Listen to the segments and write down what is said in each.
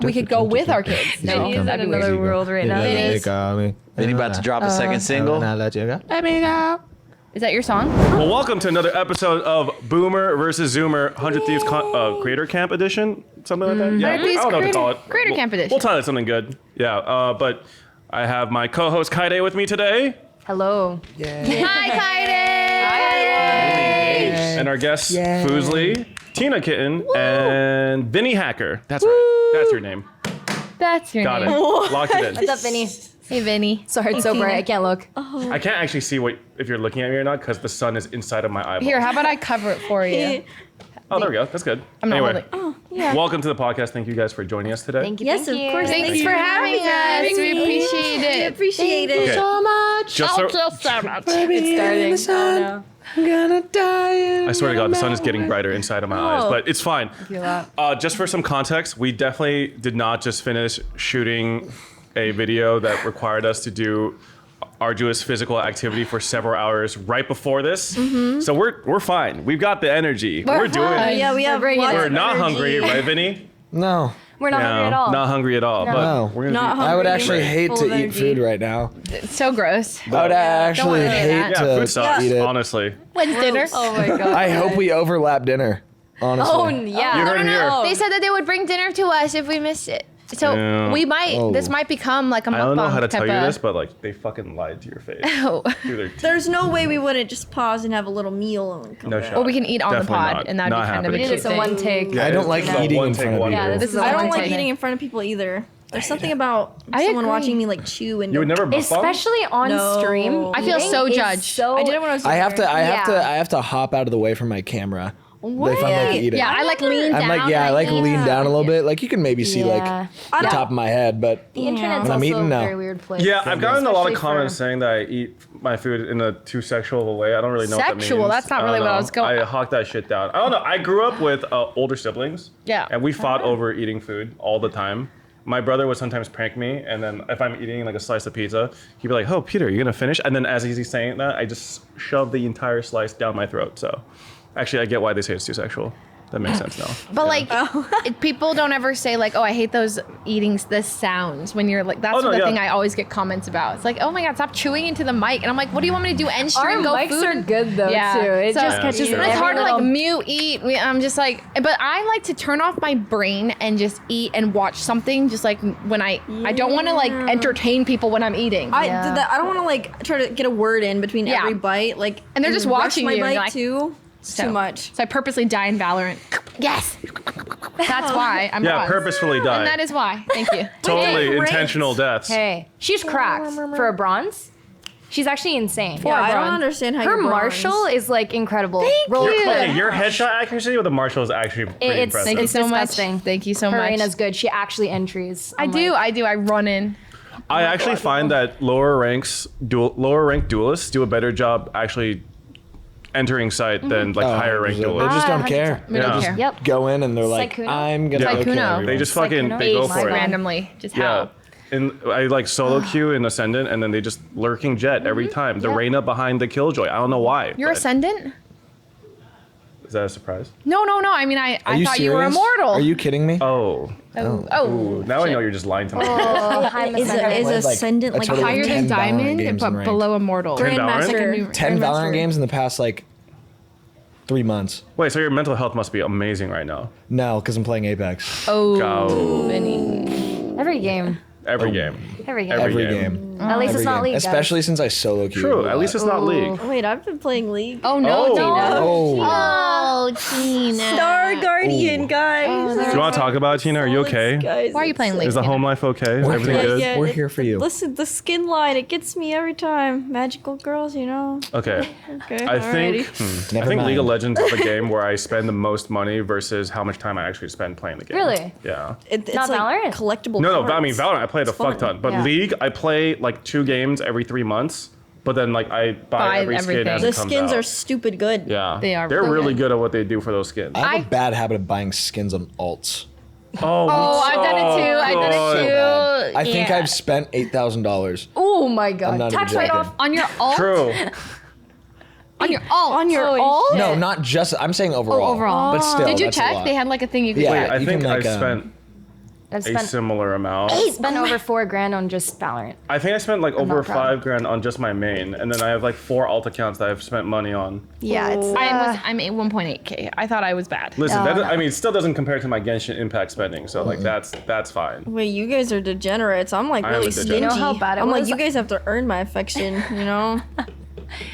We could go with our kids. No, he's in another world right now. Vinnie about to drop a second single. Let me go. Is that your song? Well, welcome to another episode of Boomer versus Zoomer 100 Thieves Creator Camp Edition, something like that. Yeah, I don't know what to call it. Creator Camp Edition. We'll title it something good. Yeah, but I have my co-host Kyedae with me today. Hello. Hi, Kyedae. And our guests, Fuslie, Tina Kitten, and Vinnie Hacker. That's right. That's your name. That's your Got name. it. Locked it in. What's up, Vinnie? Hey, Vinnie. Sorry, it's so bright. I can't look. I can't actually see if you're looking at me or not because the sun is inside of my eyeball. Here, how about I cover it for you? Oh, there we go. That's good. I'm not anyway, holding. welcome to the podcast. Thank you guys for joining us today. Thank you. Yes, of course. Thanks for having us. We appreciate it. We appreciate it. Okay. So much. Just so- so much. It's starting. Oh, I'm gonna die. I swear to God, the sun is getting brighter inside of my eyes, but it's fine. Just for some context, we definitely did not just finish shooting a video that required us to do arduous physical activity for several hours right before this. So we're fine. We've got the energy. We're doing it. Yeah, we have We're not hungry, right, Vinnie? No. We're not hungry at all. Not hungry at all. No. But we're gonna Not be, hungry. I would actually hate Full to of eat energy. food right now. It's so gross. I would actually Don't wanna do hate that. yeah, to food sucks, eat it. honestly. When's dinner? Oh my god. I hope we overlap dinner, honestly. Oh yeah. You heard it here. They said that they would bring dinner to us if we missed it. So Yeah. we might. Oh. This might become like a mukbang. I don't know how to tell you type of- this, but like they fucking lied to your face. Oh. Through their teeth. There's no way we wouldn't just pause and have a little meal and come No back. shot. Or we can eat on Definitely the pod, not. and that'd Not be kind of a happening. We cute did some thing. one take. Yeah, I don't like it's not eating one in take front of wonder. people. Yeah, this is I a don't one like take. eating in front of people either. There's something about I someone agree. watching me like chew and You would never mukbang? Especially on No. stream. I feel so Eating is judged. So I did it when I was I have to. Yeah. I have to hop out of the way from my camera if I'm like eating. Yeah, I like lean down. I'm like, yeah, I like lean down a little bit. Like you can maybe see like Yeah. the top of my head, but The internet's When I'm also eating, a no. very weird place. Yeah, I've gotten a lot of Especially comments for- saying that I eat my food in a too sexual of a way. I don't really know what that means. Sexual? That's not really don't what I know. was going- I hawk that shit down. I don't know. I grew up with older siblings. Yeah. And we fought over eating food all the time. My brother would sometimes prank me, and then if I'm eating like a slice of pizza, he'd be like, "Oh, Peter, you gonna finish?" And then as he's saying that, I just shove the entire slice down my throat. So, actually, I get why they say it's too sexual. That makes sense now. But like, people don't ever say like, "Oh, I hate those the sounds." When you're like, that's no, the yeah. thing I always get comments about. It's like, "Oh my god, stop chewing into the mic," and I'm like, "What do you want me to do? End stream, Our go mics food?" are good though too. It just catches And it's every hard to like little- mute, eat. I'm just like, but I like to turn off my brain and just eat and watch something. Just like when I don't want to like entertain people when I'm eating. I Yeah. did that. I don't want to like try to get a word in between Yeah. every bite. Like, And they're just rush watching my you, and bite you're like- too. It's So- too much. So I purposely die in Valorant. Yes, that's why I'm Yeah, bronze. purposefully die. And that is why. Thank you. Totally Great. intentional deaths. Hey, she's cracked for a bronze. She's actually insane. Yeah, I don't bronze. understand how Her you're bronze. martial is like incredible. Roll you. clip. Okay, your headshot accuracy with the marshal is actually pretty It's- impressive. Thank you It's so disgusting. much. Thank you so Her much. arena's good. She actually entries. I do. I run in. I actually find that lower ranked duelists do a better job actually entering site than like higher ranked They duelists. just don't 100%. care. We don't Yeah. care. Yep. Go in and they're like, Sykkuno? I'm gonna Yeah. go kill Sykkuno. everyone. They just fucking Sykkuno? they go Ace for it. randomly. Just Yeah. how. And I like solo queue in Ascendant, and then they just lurking jet every time. The Yeah. Reyna behind the Killjoy. I don't know why. You're but- Ascendant? Is that a surprise? No. I mean, I Are you thought serious? you were immortal. Are you kidding me? Oh. Oh. Ooh, now I know you're just lying to me. Oh, hi, Is Masaka. is Played, like, ascendant a like total of Higher 10 than Valorant Diamond, games but in ranked. below Immortal. Ten Valorant? Grandmaster? 10 Valorant Grandmaster. games in the past like 3 months. Wait, so your mental health must be amazing right now. No, because I'm playing Apex. Oh, Go. Vinny. Every game. Every game. Every game. Every Every game. game. At least Every it's not game. league. guys. Especially since I solo queue. True. At least it's not League. Wait, I've been playing League. Oh no, Oh. Tina. Oh. Oh, Tina. Star Guardian, guys. Do you want to talk about it, Tina? Are you okay? Guys, Why are you playing League? Is the Tina? home life okay? Is everything here. good? Yeah. We're here for you. Listen, the skin line, it gets me every time. Magical girls, you know. Okay. Okay. I think alrighty. I Never think League of mind. Legends is the game where I spend the most money versus how much time I actually spend playing the game. Really? Yeah. It's Not like Valorant? collectible. No, cards. I mean Valorant. I play it a fuck ton, but Yeah. League I play like 2 games every 3 months. But then like I buy Buy every skin everything. as The it comes skins out. are stupid good. Yeah, They are They're really really good. good at what they do for those skins. I have a bad habit of buying skins on alts. Oh, I've done it too. I've done it too. I think Yeah. I've spent $8,000. Oh my I'm god. not Tax even write joking. off. on your alt. True. On your alt. On your Holy alt? shit. No, not just. I'm saying overall. overall. But still, Did you that's a check? lot. They had like a thing you could Yeah. Wait, I you think can, I like, spent I've a spent similar amount. over $4,000 on just Valorant. I think I spent like over not proud. $5,000 on just my main, and then I have like 4 alt accounts that I've spent money on. Yeah, it's I'm at 1.8K. I thought I was bad. Listen, I mean, it still doesn't compare to my Genshin Impact spending, so like that's fine. Wait, you guys are degenerates. I'm like I am a really degenerate. stingy. You know how bad it I'm like, was? you guys have to earn my affection, you know?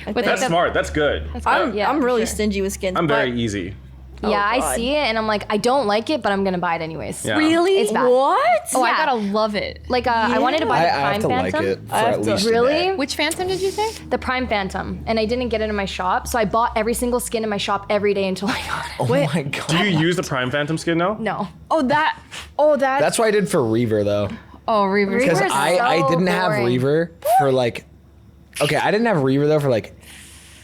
That's smart. That's good. I'm really sure. stingy with skins. I'm very but- easy. Yeah, I God. see it and I'm like, I don't like it, but I'm gonna buy it anyways. Yeah. Really? It's bad. What? Oh, I Yeah. gotta love it. Like, I wanted to buy I the have Prime to Phantom. like it for I have at to- least a Really? day. Which Phantom did you say? The Prime Phantom, and I didn't get it in my shop, so I bought every single skin in my shop every day until I got it. Oh my god. Do you use the Prime Phantom skin now? No. Oh, that. That's what I did for Reaver though. Oh, Reaver. Because Reaver's I so didn't have boring. Reaver for like, okay, I didn't have Reaver though for like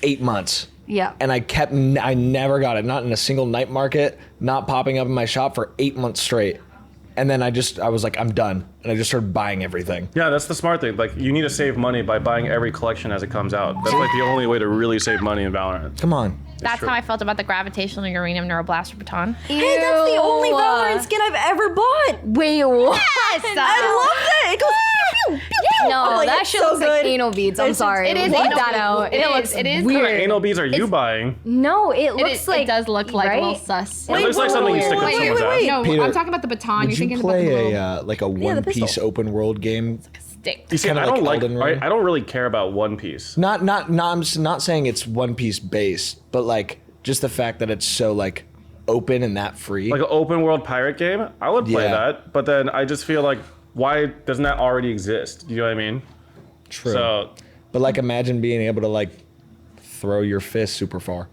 8 months. Yeah. And I never got it, not in a single night market, not popping up in my shop for 8 months straight. And then I was like, I'm done. And I just started buying everything. Yeah, that's the smart thing. Like, you need to save money by buying every collection as it comes out. That's like the only way to really save money in Valorant. Come on. That's true. how I felt about the gravitational uranium neuroblaster baton. Hey, that's the only Valorant skin I've ever bought. Wait, what? Yes, I love that. It goes pew, pew, pew. No, I'm like, that it's shit so looks like good. anal beads. I'm sorry. it is Leave anal that beads. out. It looks is What kind weird. of anal beads are you buying? No, it looks It, like it does look like right? a little sus. It looks like something you stick up wait, someone's wait, ass. wait. No, Peter, I'm talking about the baton. You're Would you thinking about the play little like a the One Piece pistol. open world game? stick. You see, kinda I don't like like. Elden Ring. I don't really care about One Piece. I'm not saying it's One Piece based, but like just the fact that it's so like open and that free. Like an open world pirate game, I would play Yeah. that. But then I just feel like, why doesn't that already exist? You know what I mean? True. So But like imagine being able to like throw your fist super far.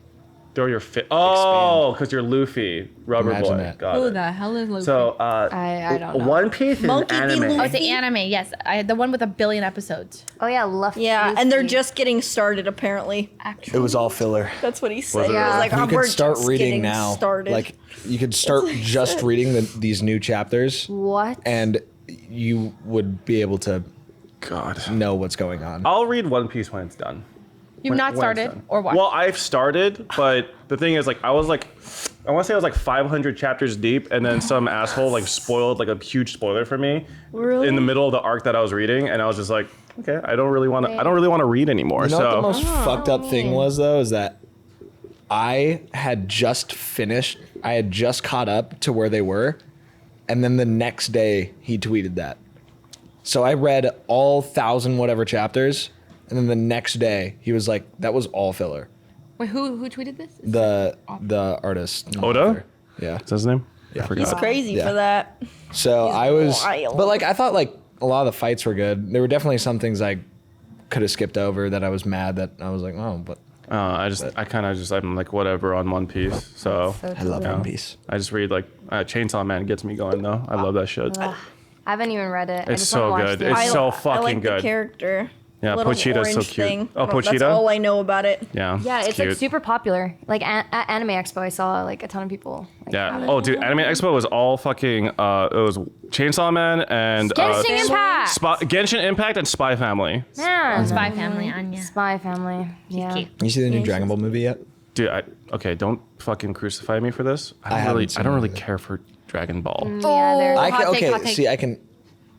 throw your fit. Oh, because you're Luffy, Rubber Imagine Boy. that. Got Who it. the hell is Luffy? So I don't know. One Piece is Monkey D. anime. Luffy. Oh, it's the anime. Yes, the one with 1 billion episodes. Oh yeah, Luffy. Yeah, and they're just getting started apparently. It was all filler. That's what he said. it He really? was like, You "Oh, could we're start just reading getting now. started." Like you could start what he just said. reading these new chapters, What? and you would be able to God. know what's going on. I'll read One Piece when it's done. You've not When it's started done. or what? Well, I've started, but the thing is, like, I want to say I was like 500 chapters deep, and then some asshole like spoiled like a huge spoiler for me Really? in the middle of the arc that I was reading, and I was just like, okay, I don't really want to read anymore. You know what the So most fucked up thing was though is that I had just finished. I had just caught up to where they were, and then the next day he tweeted that. So I read all 1,000 whatever chapters, and then the next day he was like, "That was all filler." Wait, who tweeted this? The artist Oda? Yeah. Is that his name? Yeah. I forgot. He's crazy Yeah. for that. So I was, wild. but like I thought like a lot of the fights were good. There were definitely some things I could have skipped over that I was mad that I was like, oh, but I'm like whatever on One Piece. So I love One Piece. I just read like Chainsaw Man gets me going though. I love that shit. I haven't even read it. I It's just so wanna watch good. the It's I, so I fucking like good. the character. Yeah, Little Pochita's so orange cute. thing. Oh, That's Pochita? all I know about it. Yeah. Yeah, it's like cute. super popular. Like at Anime Expo, I saw like a ton of people. Like, have Yeah. it. Oh, dude, Anime Expo was all fucking. It was Chainsaw Man and Genshin Impact. Genshin Impact and Spy Family. Yeah. Spy Family, Anya. Spy Family. Yeah. Cute. You see the new Dragon Ball movie yet? Dude, okay, don't fucking crucify me for this. I haven't seen I don't it really either. care for Dragon Ball. Yeah, they're- I hot can, take, okay, hot take. see, I can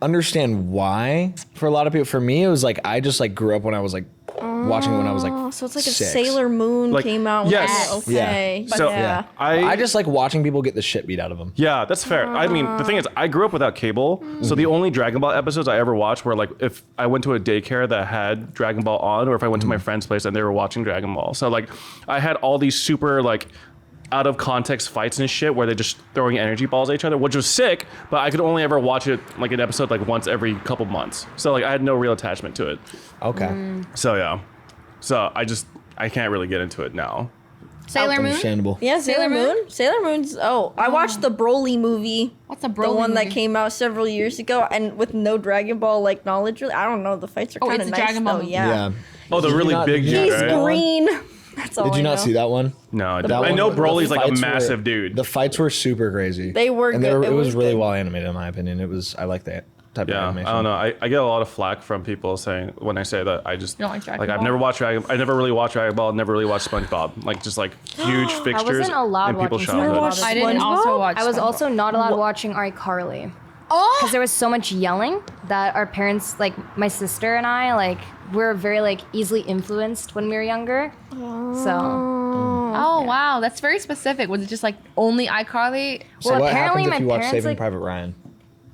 understand why for a lot of people. For me, it was like I just like grew up when I was like watching it when I was like Oh, so it's like if 6. Sailor Moon Like, came out. yes. Okay. So yeah. I just like watching people get the shit beat out of them. Yeah, that's fair. I mean, the thing is, I grew up without cable, so the only Dragon Ball episodes I ever watched were like if I went to a daycare that had Dragon Ball on, or if I went to my friend's place and they were watching Dragon Ball. So like, I had all these super like out of context fights and shit where they're just throwing energy balls at each other, which was sick. But I could only ever watch it like an episode like once every couple months. So like, I had no real attachment to it. Okay, So yeah, so I can't really get into it now. Sailor Moon? understandable. Yeah, Sailor Moon. Sailor Moon's. Oh, I watched the Broly movie. What's a Broly The one that movie? came out several years ago, and with no Dragon Ball like knowledge. Really, I don't know. The fights are Oh, kind it's of a nice Dragon Ball though. movie. Yeah. Oh, the Did you really not- big did you dude, He's right? green. That's all Did you I not know. see that one? No, I That didn't. I one- know the Broly's like a fights were- massive dude. The fights were super crazy. They were and good. it was was really good. well animated in my opinion. I like that type of Yeah, animation. I don't know. I get a lot of flack from people saying when I say that I just You don't like Dragon I've Ball? never watched Dragon. I never really watched Dragon Ball. Never really watched SpongeBob. Like just like huge fixtures wasn't allowed in people's watching SpongeBob. childhood. I didn't SpongeBob? also watch I was SpongeBob. also not allowed watching iCarly. because there was so much yelling that our parents, like my sister and I, like were very like easily influenced when we were younger. Oh wow, that's very specific. Was it just like only iCarly? So Well, what apparently happens my if you watch parents, Saving like- Private Ryan?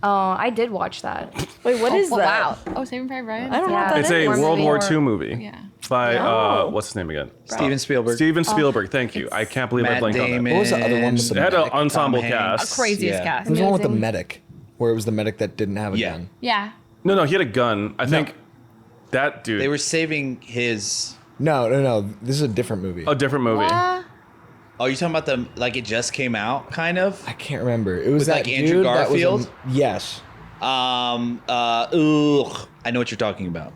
Oh, I did watch that. Wait, what is that? Wow. Oh, Saving Private Ryan. I don't know what Yeah. that It's is. a War World movie. War II movie Yeah. by what's his name again? Steven Spielberg. Steven Spielberg. Thank you. I can't believe I Matt blanked on Damon. that. What was the other one with the It had an medic? ensemble Tom cast. Hanks. Craziest Yeah. cast. It was the one with the Amazing. medic, where it was the medic that didn't have a Yeah. gun. Yeah. No, he had a gun. I think that dude. They were saving his. No. This is a different movie. a different movie. Oh, you're talking about the like it just came out, kind of. I can't remember. It was With, that like, Andrew dude that was Garfield? yes. Ugh. I know what you're talking about.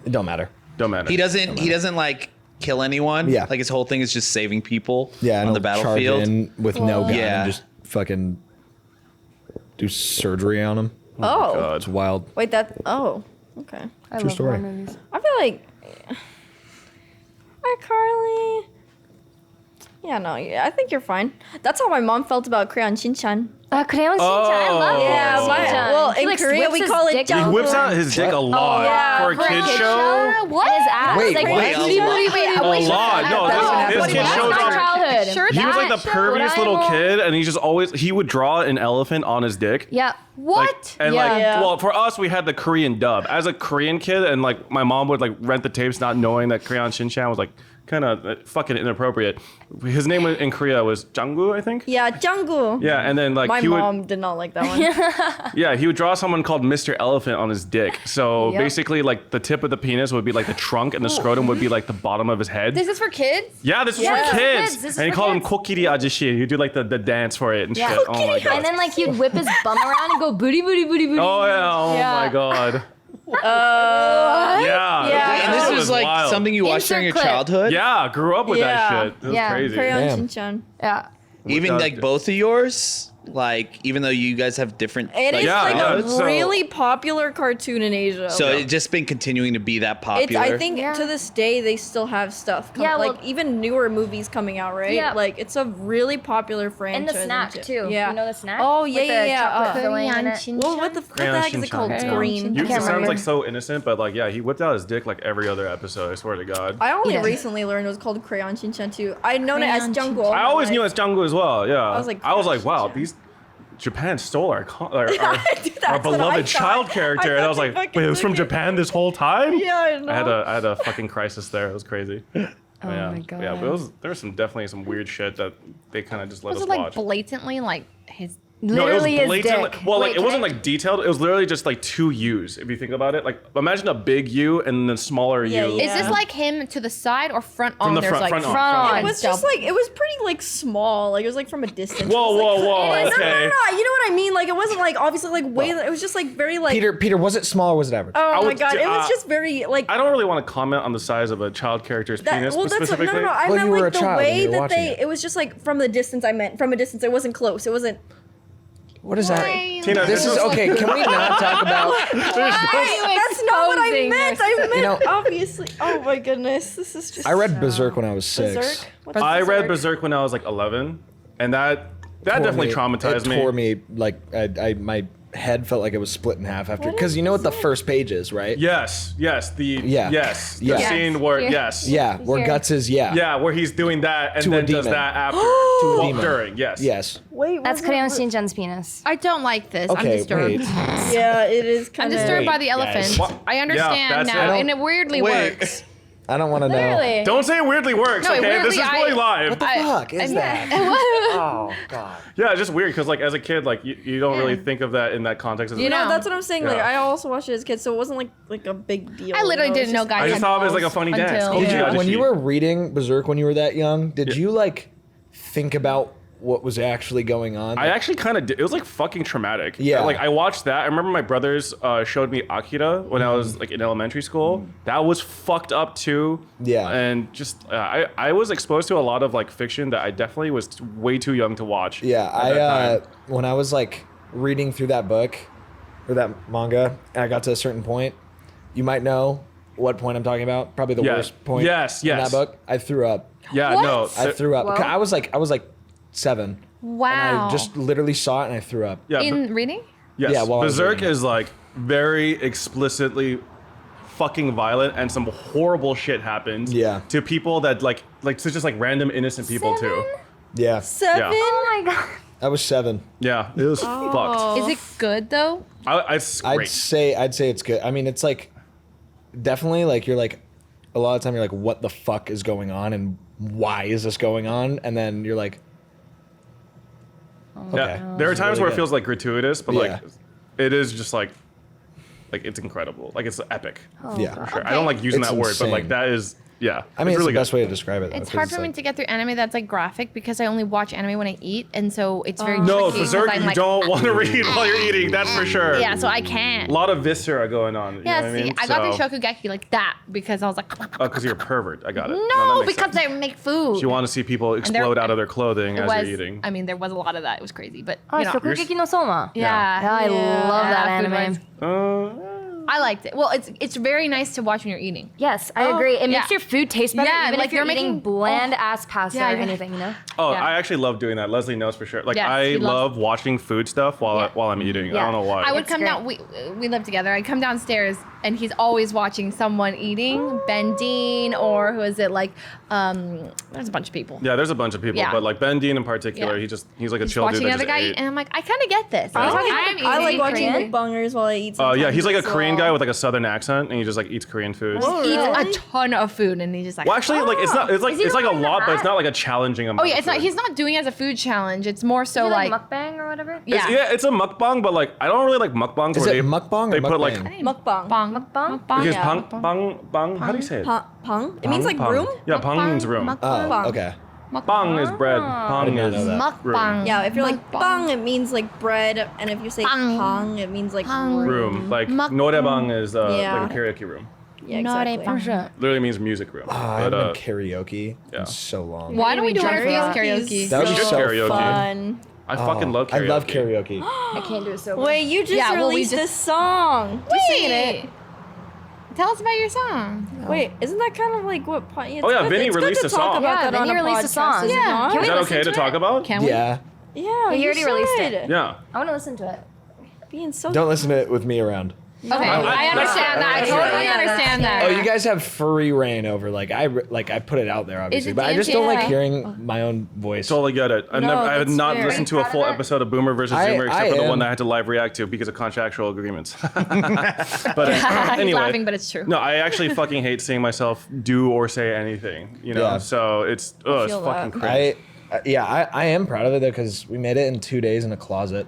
It don't matter. Don't matter. He doesn't like kill anyone. Yeah. Like his whole thing is just saving people. Yeah, and on the he'll charge battlefield. in with no gun Yeah. and just fucking do surgery on him. Oh. God. It's wild. Wait, that. Oh. Okay. I True love story. war movies. I feel like iCarly. Yeah, no, yeah, I think you're fine. That's how my mom felt about Crayon Shin-chan. Crayon Shin-chan, I love Yeah, Crayon my, Shin-chan. well, He, in like, Korea whips we his call it dick He out. whips out his dick a lot yeah, for a kid show. What? His ass. Wait, like, what? Wait, wait, A lot. No, this kid That's shows my on. childhood. Sure He was like the that perviest little Doraemon. kid, and he would draw an elephant on his dick. Yeah. What? Like, and Yeah. like, Yeah. well, for us, we had the Korean dub. As a Korean kid, and like my mom would like rent the tapes, not knowing that Crayon Shin-chan was like kind of fucking inappropriate. His name in Korea was Janggu, I think. Yeah, Junggu. Yeah, and then like My he mom would, did not like that one. yeah, he would draw someone called Mr. Elephant on his dick. So Yep. basically, like the tip of the penis would be like the trunk, and the scrotum would be like the bottom of his head. This is for kids? Yeah, this is Yeah, for this is for kids. kids. This is And he for called him kids. Kokiri Ajishi. He'd do like the dance for it and Yeah. shit. Oh my god. And then like he'd whip his bum around and go booty booty booty booty. Oh yeah, oh Yeah. my god. Yeah. Yeah. And this That was like wild. something you watched during your Insert clip. childhood. Yeah, grew up with Yeah. that shit. It was Yeah. crazy. Crayon Damn. Shin-chan. Yeah. Even Without- like both of yours. Like even though you guys have different. It like, is Yeah, like yeah, a so- really popular cartoon in Asia. So it's just been continuing to be that it's, popular. I think Yeah. to this day they still have stuff. Yeah, well- like even newer movies coming out, right? Yeah. Like it's a really popular And franchise. the snack too. Yeah. You know the snack? Oh yeah, With the yeah, chocolate yeah. filling in it. Well, what the Crayon heck is it called? It's Shin-chan. green. You, I it can't sounds remember. like so innocent, but like, yeah, he whipped out his dick like every other episode. I swear to God. I only Yeah. recently learned it was called Crayon Shin-chan too. I'd known it as Crayon Jungle. Shin-chan. I always knew it's Janggu as well. Yeah, I was like, wow, Shin-chan. these Japan stole our our Dude, that's what I beloved thought. child character, I and I was thought like, they wait, it fucking was from took it. Japan this whole time? Yeah, I know. I had a fucking crisis there. It was crazy. Oh yeah, my God. yeah. But there was definitely some weird shit that they kind of just let Was us it like watch. blatantly like his Literally no, it was his blatantly. dick. Well, like Wait, it wasn't can I- like detailed. It was literally just like two U's. If you think about it, like imagine a big U and then smaller Yeah, U. yeah. Is this like him to the side or front on? From the There's front- like front on, front front on. It was just like it was pretty like small. Like it was like from a distance. Whoa, It was, like, whoa, whoa. No, Okay. no. You know what I mean? Like it wasn't like obviously like way. It was just like very like. Peter, was it small or was it average? Oh I my would- god! It was uh, just very like. I don't really want to comment on the size of a child character's penis Well, that's what, specifically. no. I Well, meant you were like a the child and way you were that watching they. it. It was just like from the distance. I meant from a distance. It wasn't close. It wasn't. What is that? Tina, This is okay. Can we not talk about? That's not what I exposing meant. I meant You know- obviously. Oh my goodness! This is just. I read Berserk when I was 6. Berserk. What's I read Berserk when I was like 11, and that definitely traumatized It me. tore me like my head felt like it was split in half after, because you know what the first page is, right? Yes, the Yeah. yes, the Yeah. scene where Here. yes, Yeah, where Here. Guts is yeah, where he's doing that and To a then does demon. that after a well, demon. during yes, Yes. Wait. That's Crayon Shin-chan's penis. I don't like this. I'm Okay, disturbed. wait. Yeah, it is I'm kind of. disturbed by Wait, the guys. elephant. What? I understand that's now, it. and it weirdly Wait. works. I don't want to know. Literally. Don't say it weirdly works, No, it okay? This is weirdly- really I- live. What the fuck is that? Oh god. Yeah, it's just weird because like as a kid, like you don't really think of that in that context. As You a know. No, that's what I'm saying. Like Yeah. I also watched it as a kid, so it wasn't like a big deal. I literally you know? It's didn't know just- guys. I just had thought of it as like a balls funny dance. until- Cool. Did Yeah. you, when you Ajishi. were reading Berserk when you were that young, did you like think about what was actually going on? I actually kind of did. It was like fucking traumatic. Yeah. Like I watched that. I remember my brothers showed me Akira when I was like in elementary school. That was fucked up too. Yeah. And just I was exposed to a lot of like fiction that I definitely was way too young to watch. Yeah, at that time. when I was like reading through that book or that manga, and I got to a certain point, you might know what point I'm talking about. Probably the Yeah. worst point. Yes, In yes. that book, I threw up. Yeah. What? No. I threw up. Whoa. I was like 7. Wow. And I just literally saw it and I threw up. Yeah. in reading. Yes. Yeah, while I was Berserk reading it. is like very explicitly fucking violent, and some horrible shit happens. Yeah. To people that like to just like random innocent people too. Yeah, 7? Yeah. Oh my god. I was 7. Yeah, it was fucked. Is it good though? It's great. I'd say it's good. I mean, it's like definitely like you're like a lot of the time you're like, what the fuck is going on and why is this going on? And then you're like, okay. Yeah, there are This is times really where it good. feels like gratuitous, but Yeah. like it is just like it's incredible. Like it's epic. Yeah. For sure. I don't like using It's that word, but like insane. that is I yeah. mean, it's it's really the best good. way to describe it. Though, It's 'cause hard for me like- to get through anime that's like graphic because I only watch anime when I eat, and so it's very No, tricky 'cause Berserk, I'm you like, don't want to read while you're eating. That's for sure. Yeah, so I can't. A lot of viscera going on. You Yeah, know what see, I mean? I got through Shokugeki like that because I was like, Oh, because you're a pervert. I got it. no, that makes because sense. they make food. You want to see people there- explode out of their clothing it as was, they're eating. I mean, there was a lot of that. It was crazy, but Oh, you know, Shokugeki no Soma. yeah, Yeah, I love that food anime. wise. I liked it. Well, it's very nice to watch when you're eating. Yes, I agree. It makes yeah. your food taste better, Yeah, even like if you're you're eating making- bland ass pasta Yeah, or yeah. anything, you know? Oh, Yeah. I actually love doing that. Leslie knows for sure. Like Yes, I he loves- love watching food stuff while I'm eating. I Yeah. don't know why. I would It's come great. down. We live together. I'd come downstairs, and he's always watching someone eating. Ben Dean, or who is it? Like, there's a bunch of people. Yeah, there's a bunch of people, Yeah. but like Ben Dean in particular, Yeah. he's like a Just chill dude watching that another just guy ate. eat, and I'm like, I kind of get this. I I'm like eating watching Korean. mukbangers while I eat. Yeah, sometimes he's like a as Korean well. guy with like a southern accent, and he just like eats Korean food. Oh, Eats really? a ton of food, and he's just like, Well, actually, like it's not. It's like Is he it's the like a one in the lot, but it's hat? not like a challenging amount. oh yeah, of it's not. food. He's not doing it as a food challenge. It's more so Do you like, mukbang or whatever? yeah. It's a mukbang, but like I don't really like mukbangs. Is where it they, mukbang or they put like mukbang? Mukbang. Bong. Mukbang? Bong. because Yeah. bang. How do you say it? Pung? It means like Pang. room? Yeah, pang means room. Mukbang. Oh, okay. Bang is bread. Pang didn't is know that. room. Mukbang. Yeah, if you're like Mukbang. bang, it means like bread, and if you say Pang. pang, it means like Pang. Room. Like Mukbang. norebang is Yeah. like a karaoke room. Yeah, Not a exactly. bang. Literally means music room. I But, haven't done karaoke yeah. in so long. Why don't we do our Karaoke first Karaoke. karaoke? That would be Good so karaoke. Fun. I fucking love karaoke. I love karaoke. I can't do it so Wait, you just Yeah, well, we released just- this song. Just singing it. Tell us about your song. Wait, isn't that kind of like what? It's Oh, yeah, good- Vinnie it's good released to a talk song. about Yeah, that on Vinnie a released a podcast, song. is it Yeah. not? Can Is we that listen okay to to talk it? about? Can we? Yeah. Yeah, He you already released it. should. Yeah. I want to listen to it. Being so. Don't listen to it with me around. Okay, I understand that. I that's totally right. Yeah, understand that. Oh, you guys have free reign over I put it out there obviously, it but I just don't like dancing? hearing my own voice. Totally get it. I have that's not fair. listened to a Proud of full that? episode of Boomer versus I- Zoomer except I for the one am. that I had to live react to because of contractual agreements. But He's anyway, laughing, but it's true. no, I actually fucking hate seeing myself do or say anything. You know, Yeah. so it's feel fucking that. cringe. I am proud of it though because we made it in 2 days in a closet.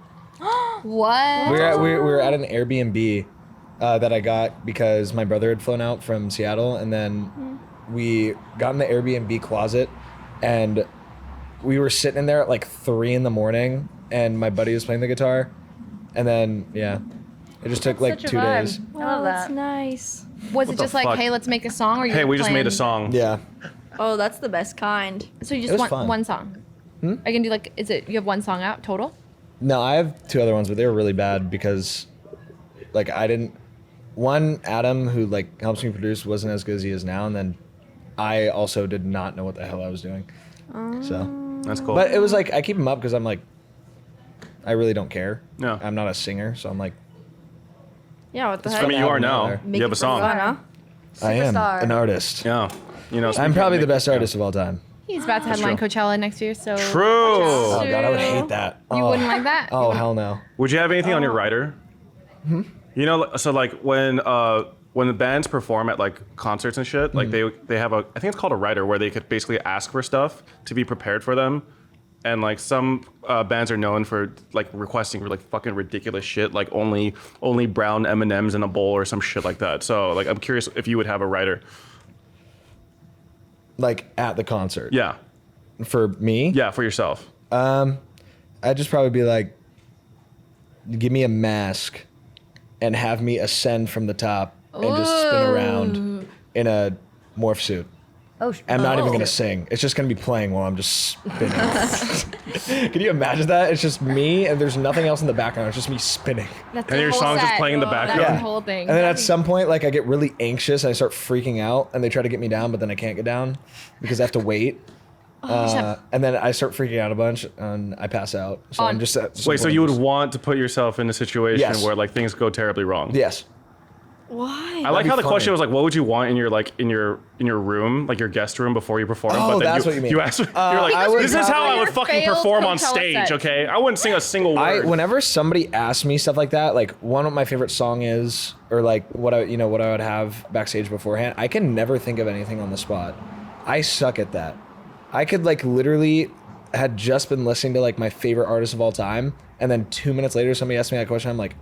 What? We were at an Airbnb that I got because my brother had flown out from Seattle, and then we got in the Airbnb closet, and we were sitting in there at like 3 a.m, and my buddy was playing the guitar, and then yeah, it just took like Such a 2 vibe. days. I love That's that. nice. Was it the just like, fuck? hey, let's make a song? Or you Hey, we just made a planned- song. Yeah, Oh, that's the best kind. So you It just was want fun. one song? Are you gonna do like? Is it you have one song out total? no, I have 2 other ones, but they were really bad because like I didn't. One, Adam, who like helps me produce, wasn't as good as he is now, and then I also did not know what the hell I was doing. So, That's cool. but it was like I keep him up because I'm like, I really don't care. Yeah. I'm not a singer, so I'm like, Yeah, what the It's heck? I mean, you are album out now. there. Make You have it a song. fun, huh? I am Superstar. an artist. Yeah. You know, I'm probably the best artist of all time. He's about to headline true. Coachella next year, so True. Oh god, I would hate that. you Oh. wouldn't like that. Oh hell no. Would you have anything on your rider? You know, so like when the bands perform at like concerts and shit, like they have I think it's called a rider where they could basically ask for stuff to be prepared for them, and like some bands are known for like requesting for like fucking ridiculous shit, like only brown M&Ms in a bowl or some shit like that. So like I'm curious if you would have a rider. Like at the concert. Yeah, For me? yeah, for yourself. I'd just probably be like, give me a mask and have me ascend from the top and just spin around in a morph suit. Oh, I'm not even gonna sing. It's just gonna be playing while I'm just spinning. Can you imagine that? It's just me and there's nothing else in the background. It's just me spinning. That's And the your whole song's just set. playing in the That's background. the whole thing. And then at some point, like I get really anxious and I start freaking out and they try to get me down, but then I can't get down because I have to wait. And then I start freaking out a bunch and I pass out. So I'm just Wait, so you would want to put yourself in a situation Yes. where like things go terribly wrong? Yes. Why? I like be how the funny. question was like, what would you want in your room, like your guest room before you perform? Oh, then that's what you mean. You asked, you're like, I would this is how I probably- would fucking Failed perform on Coachella stage, set. okay? I wouldn't sing a single word. Whenever somebody asks me stuff like that, like what my favorite song is, or like what I would have backstage beforehand, I can never think of anything on the spot. I suck at that. I could like literally had just been listening to like my favorite artist of all time, and then 2 minutes later somebody asked me that question. I'm like,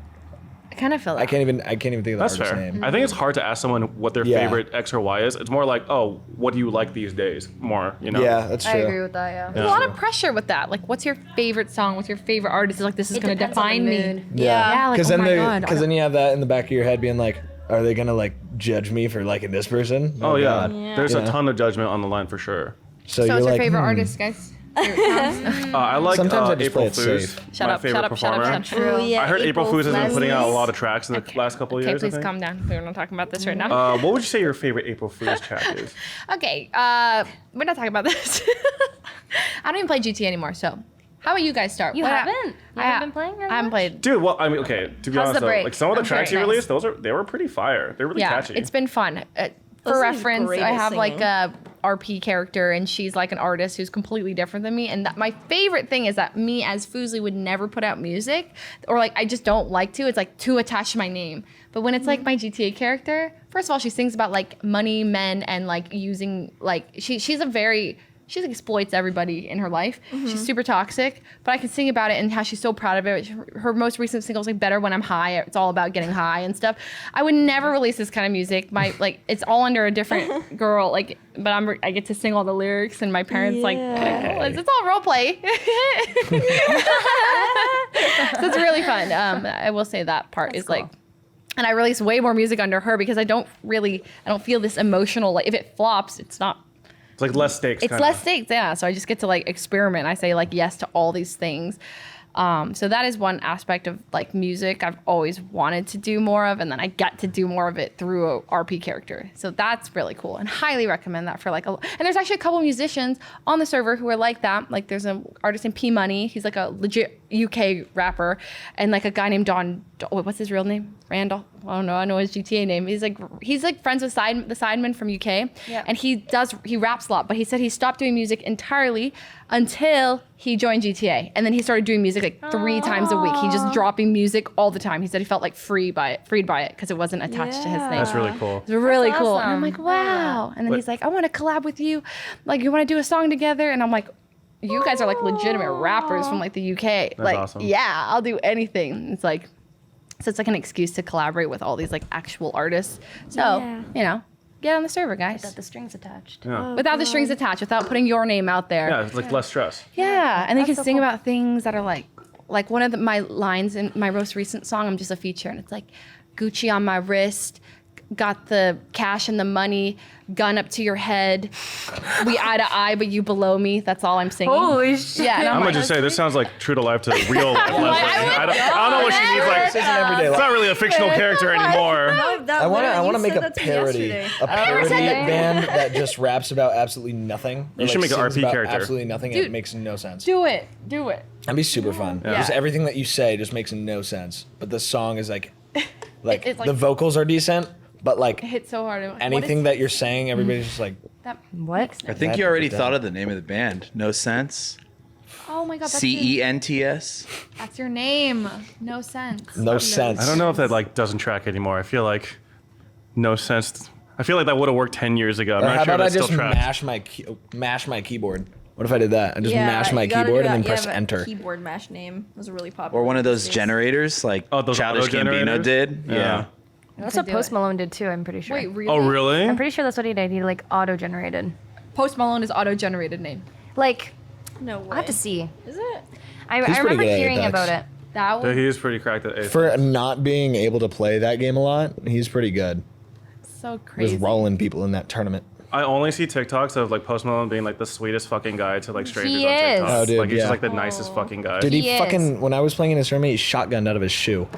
I kind of feel that. I can't even think of the That's artist's fair. name. I think it's hard to ask someone what their Yeah. favorite X or Y is. It's more like, oh, what do you like these days? More, you know? Yeah, that's I true. agree with that. Yeah. There's a lot of pressure with that. Like, what's your favorite song? What's your favorite artist? It's like, this is It going to depends on the define me. mood. Yeah, like, Because oh my God. then you have that in the back of your head being like, are they gonna like judge me for liking this person? Oh, yeah. God. There's You a know? ton of judgment on the line for sure. So So you're what's your like, favorite artist, guys? Favorite songs? I like Sometimes I just April play it Fuslie. safe. Shut my up, favorite shut up, shut up, performer. shut up. Ooh, yeah, I heard April Fuslie has been putting out a Fuslie. lot of tracks in the last couple of Okay, years. I please think. calm down. We're not talking about this right now. What would you say your favorite April Fool's track is? Okay, we're not talking about this. I don't even play GT anymore, so how about you guys start? You What haven't? You I haven't ha- been playing as I haven't much? played. Dude, well, I mean, okay, to be How's honest the though, break? like some of the I'm tracks you very released, they were pretty fire. They're really Yeah, catchy. it's been fun. For Fuslie's reference, great I at have like singing. a RP character, and she's like an artist who's completely different than me. And my favorite thing is that me as Fuslie would never put out music, or like I just don't like to. It's like too attached to my name. But when it's like my GTA character, first of all, she sings about like money, men, and like using like she exploits everybody in her life. She's super toxic, but I can sing about it and how she's so proud of it. Her most recent single is like Better When I'm High. It's all about getting high and stuff. I would never release this kind of music. It's all under a different girl. Like, but I get to sing all the lyrics, and my parents it's all role play. So it's really fun. I will say that part is like. And I release way more music under her because I don't feel this emotional. Like if it flops, it's not. It's like less stakes. It's kinda. less stakes, yeah. So I just get to like experiment. I say like yes to all these things. So that is one aspect of like music I've always wanted to do more of, and then I get to do more of it through a RP character. So that's really cool, and highly recommend that for like and there's actually a couple musicians on the server who are like that. Like there's an artist in P Money. He's like a legit UK rapper, and like a guy named what's his real name? Randall. Oh no, I know his GTA name. He's like friends with the Sidemen from UK, Yeah. and he raps a lot. But he said he stopped doing music entirely until he joined GTA, and then he started doing music like 3 times a week. He just dropping music all the time. He said he felt like freed by it because it wasn't attached to his name. That's really cool. It's really That's cool. And I'm awesome. like, wow. And then But- he's like, I want to collab with you. Like, you want to do a song together? And I'm like, you guys are like legitimate rappers from like the UK. Like, awesome. yeah, I'll do anything. It's like, so it's like an excuse to collaborate with all these like actual artists. So, you know, get on the server, guys. Without the strings attached. Yeah. Without the strings attached, without putting your name out there. Yeah, it's like less stress. Yeah, and they can so sing cool. about things that are like one of my lines in my most recent song. I'm just a feature, and it's like Gucci on my wrist, got the cash and the money, gun up to your head. We eye to eye, but you below me. That's all I'm singing. Holy shit. Yeah, and I'm I'm gonna like, just say this sounds like true to life to real life. Leslie. I don't know what she needs. Like, This is an everyday it's life. not really a fictional character anymore. I want to make a parody band that just raps about absolutely nothing. Or, You should make an sings RP about character. Absolutely nothing. Dude. It makes no sense. do it. That'd be super fun. Yeah. Just everything that you say just makes no sense. But the song is like It's like- the vocals are decent, but like It hit so hard. anything that you're saying, everybody's just like, What? I think you already thought of the name of the band. No Sense. Oh my god, CENTS. that's your name. No sense. no sense. I don't know if that like doesn't track anymore. I feel like no sense. I feel like that would have worked 10 years ago. I'm Or not how sure if about I it still just tracks. mash my keyboard? What if I did that? I just mash my keyboard and then press enter. Keyboard mash name was a really popular. Or one of those these days. generators like Oh, those Childish auto Gambino generators? did. Yeah. Yeah. That's what do Post it. Malone did too, I'm pretty sure. Wait, really? Oh, really? I'm pretty sure that's what he did. He like auto-generated. Post Malone is auto-generated name. Like, No way. I'll have to see. Is it? I pretty remember good at hearing Apex. about it. That Yeah, was he is pretty cracked at Apex. For not being able to play that game a lot, he's pretty good. so He was crazy. rolling people in that tournament. I only see TikToks of like Post Malone being like the sweetest fucking guy to like strangers He on is. TikTok. Oh, dude, like he's yeah. just like the nicest fucking guy. Dude, He he is. fucking, when I was playing in his tournament, he shotgunned out of his shoe.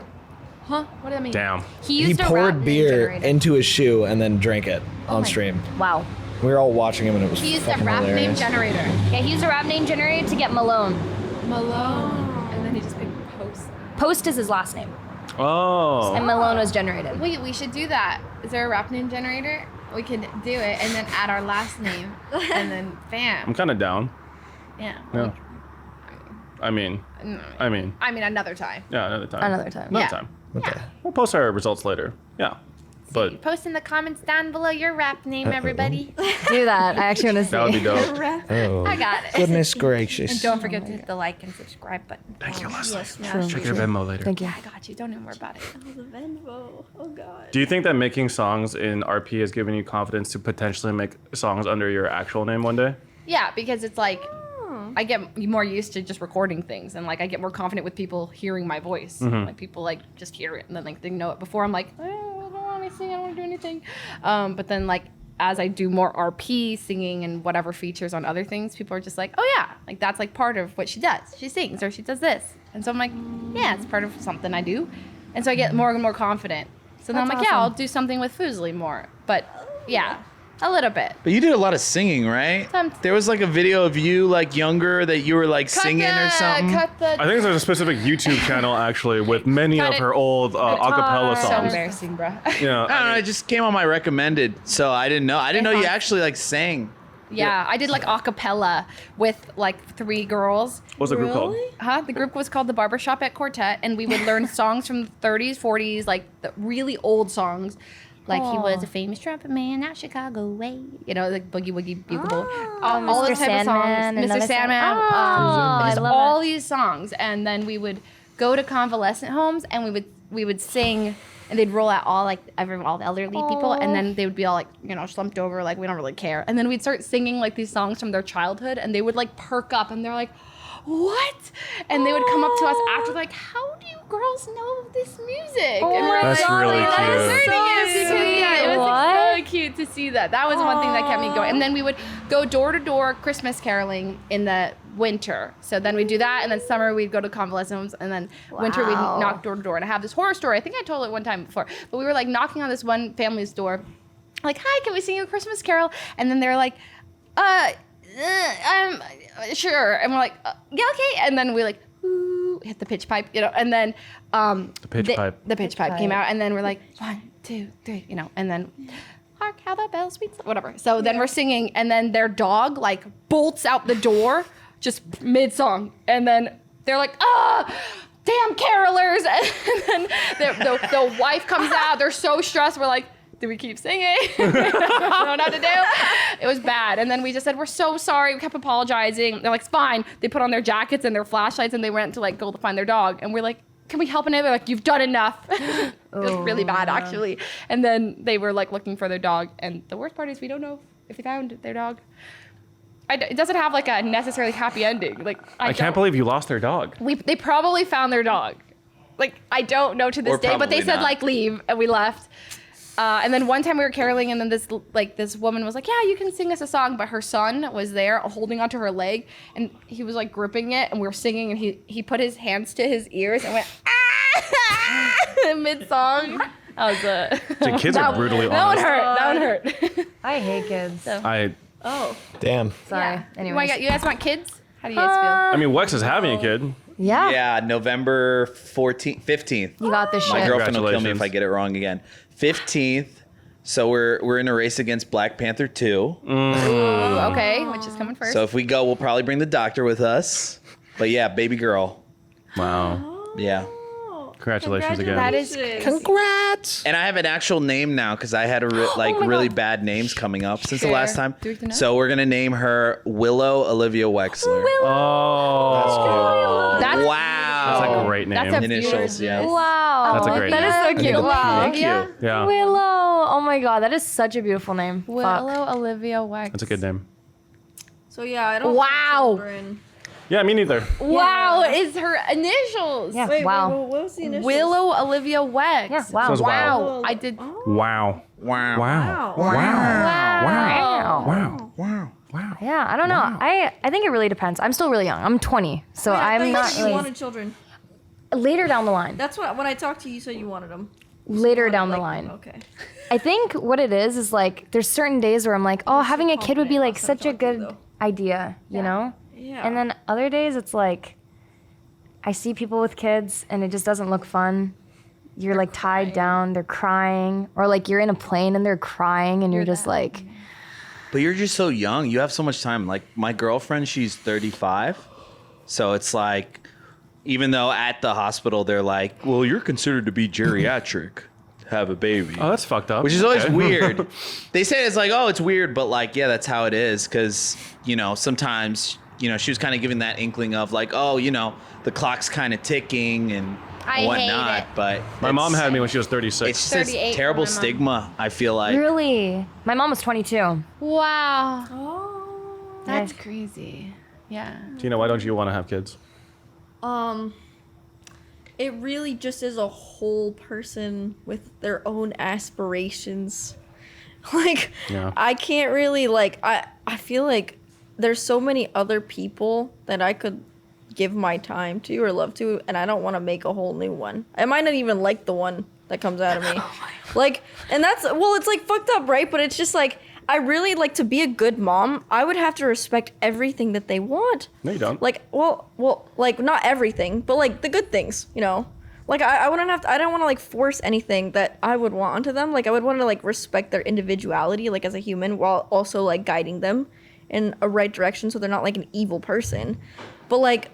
Huh? What does that mean? Damn. He He used a poured rap beer generator. into his shoe and then drank it on my- stream. Wow. We were all watching him, and it was He used a fucking rap name hilarious. generator. Yeah, he used a rap name generator to get Malone. Malone. And then he just picked Post. Post is his last name, Oh. and Malone was generated. Wait, we should do that. Is there a rap name generator? We could do it and then add our last name. And then I'm bam. kind of down. Yeah. Yeah. I mean, Another time. yeah, another time. Another time. Another Yeah. time. Yeah. We'll post our results later. Yeah. But Post in the comments down below your rap name, everybody. Do that. I actually want to see. that would be dope. Oh, I got it. goodness gracious. And don't forget to hit the like and subscribe button. Thank you, Leslie. Yes, Check your Venmo later. Thank you. I got you. Don't even worry about it. the Venmo. Oh god. Do you think that making songs in RP has given you confidence to potentially make songs under your actual name one day? Yeah, because it's like I get more used to just recording things, and like I get more confident with people hearing my voice. Like people like just hear it and then like they know it. Before I'm like, I don't want to sing, I don't want to do anything. But then like as I do more RP singing and whatever features on other things, people are just like, oh yeah, like that's like part of what she does. She sings or she does this, and so I'm like, yeah, it's part of something I do, and so I get more and more confident. So then I'm like, yeah, I'll do something with Fuslie more. But yeah, a little bit. But you did a lot of singing, right? There was like a video of you like younger that you were like singing or something. I think there's a specific YouTube channel actually with many Cut of it. her old acapella So songs. embarrassing, bro. Yeah. I don't know. It just came on my recommended, so I didn't know. I didn't know you actually like sang. Yeah, I did like a cappella with like 3 girls. What's the group called? The group was called the Barbershop at Quartet, and we would learn songs from the 30s, 40s, like the really old songs. Like he was a famous trumpet man out Chicago way. You know, like Boogie Woogie Bugle Bowl. All Mr. those type of Sandman, songs. Mr. another song. Sandman. Oh, I just love all it. these songs. And then we would go to convalescent homes and we would sing, and they'd roll out all the elderly people, and then they would be all like, you know, slumped over, like we don't really care. And then we'd start singing like these songs from their childhood, and they would like perk up, and they're like, what? And they would come up to us after, like, how do you girls know this music? And we're That's like, really "That is cute." learning it because, yeah, it was like, so cute to see that. That was one thing that kept me going. And then we would go door to door Christmas caroling in the winter. So then we'd do that, and then summer we'd go to convalescent homes, and then winter we'd knock door to door. And I have this horror story. I think I told it one time before, but we were like knocking on this one family's door, like, hi, can we sing you a Christmas carol? And then they're like, sure. And we're like, yeah, okay. And then we like, ooh, hit the pitch pipe, you know, and then The pitch pipe. The pitch pipe came out, and then we're like, 1, 2, 3, you know, and then hark how the bells sweet, whatever. So then we're singing, and then their dog like bolts out the door just mid song, and then they're like, damn carolers, and then the wife comes out. They're so stressed. We're like, do we keep singing? I don't know what to do. It was bad. And then we just said, we're so sorry. We kept apologizing. They're like, it's fine. They put on their jackets and their flashlights, and they went to like go to find their dog. And we're like, can we help another? They're like, you've done enough. It was really bad, actually. And then they were like looking for their dog. And the worst part is we don't know if they found their dog. It doesn't have like a necessarily happy ending. Like I can't believe you lost their dog. they probably found their dog. Like, I don't know to this Or day, but they probably said not. like leave, and we left. And then one time we were caroling, and then this woman was like, yeah, you can sing us a song, but her son was there holding onto her leg, and he was like gripping it, and we were singing, and he put his hands to his ears and went mid song. That was The kids are brutally honest. That one hurt. I hate kids. Damn. Sorry. Anyways. You guys want kids? How do you guys feel? I mean, Wex is having a kid. Yeah. Yeah, November 15th. You got this My shit. girlfriend will kill me Congratulations. if I get it wrong again. 15th. So we're in a race against Black Panther 2. Okay, which is coming first. So if we go, we'll probably bring the doctor with us. But yeah, baby girl. Wow. Yeah. Congratulations again. that is Congrats. And I have an actual name now because I had really bad names coming up since the Fair. last time. Do we have to know? So we're gonna name her Willow Olivia Wexler. Oh. That's Wow. That's a great name. That's a Initials, yeah. Wow. That's a great That name. is so I need cute. to Wow. Thank you. Yeah. Willow. Oh my god, that is such a beautiful name. Fuck. Willow Olivia Wex. That's a good name. So yeah, I don't. Wow. have children. Yeah, me neither. Wow, is her initials. Yeah. Wait, Wow. what was the initials? Willow Olivia Wex. Yeah, wow. Sounds wow. Wow. I did. Wow. Wow. Wow. Wow. Wow. Wow. Wow. Wow. Yeah, I don't know. I think it really depends. I'm still really young. I'm 20, so Wait, I I'm thought not you said you really wanted children. later down the line. That's what when I talked to you, you said you wanted them. later down the line. Okay. I think what it is like there's certain days where I'm like, oh, having a kid would be like such a good idea, you know? Yeah. And then other days it's like I see people with kids and it just doesn't look fun. You're like tied down, they're crying, or like you're in a plane and they're crying and you're just like. But you're just so young. You have so much time. Like my girlfriend, she's 35. So it's like, even though at the hospital they're like, well, you're considered to be geriatric. Have a baby. Oh, that's fucked up. Which is always Okay. weird. They say it's like, oh, it's weird, but like, yeah, that's how it is. Because, you know, sometimes, you know, she was kind of giving that inkling of like, oh, you know, the clock's kind of ticking and I whatnot. hate it. But My mom had me when she was 36. it's just this 38 terrible for my mom. stigma, I feel like. Really? My mom was 22. Wow. Oh. That's crazy. Yeah. Tina, why don't you want to have kids? It really just is a whole person with their own aspirations. Like, Yeah. I can't really, like, I feel like there's so many other people that I could give my time to or love to, and I don't want to make a whole new one. I might not even like the one that comes out of me. Like, and that's, well, it's like fucked up, right? But it's just like, I really like to be a good mom. I would have to respect everything that they want. No, you don't. Like, well, like not everything, but like the good things, you know. Like I wouldn't have to, I don't want to like force anything that I would want onto them. Like I would want to like respect their individuality, like as a human, while also like guiding them in a right direction, so they're not like an evil person. But like,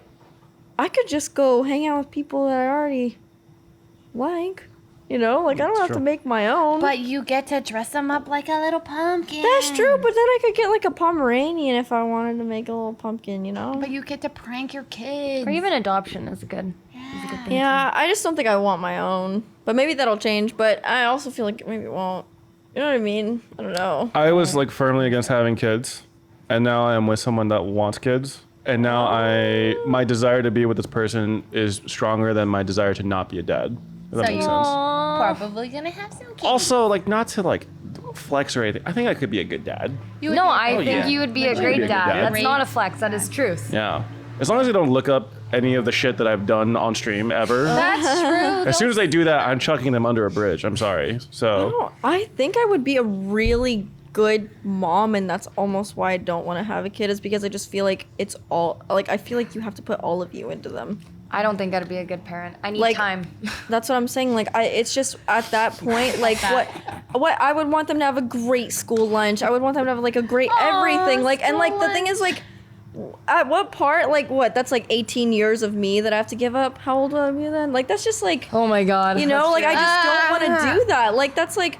I could just go hang out with people that I already like. You know, like I don't have to true. make my own. But you get to dress them up like a little pumpkin. That's true, but then I could get like a Pomeranian if I wanted to make a little pumpkin, you know? But you get to prank your kids. Or even adoption is good. Yeah, I just don't think I want my own. But maybe that'll change, but I also feel like maybe it won't. You know what I mean? I don't know. I was like firmly against having kids, and now I am with someone that wants kids. And now my desire to be with this person is stronger than my desire to not be a dad. If that So makes you- sense. Probably gonna have some kids. Also, like not to like flex or anything. I think I could be a good dad. You would No, be- I think yeah. you would be a You'd great be a good dad. dad. That's not a flex. That is truth. Yeah. As long as they don't look up any of the shit that I've done on stream ever. That's true. As soon as they do that, I'm chucking them under a bridge. I'm sorry. So No, I think I would be a really good mom, and that's almost why I don't want to have a kid, is because I just feel like it's all, like, I feel like you have to put all of you into them. I don't think I'd be a good parent. I need Like, time. That's what I'm saying. Like, it's just at that point, like, what I would want them to have a great school lunch. I would want them to have like a great everything. Like, and like the thing is, like, at what part, like, what? That's like 18 years of me that I have to give up. How old would I be then? Like, that's just like, Oh my god. you know, like I just don't want to do that. Like, that's like,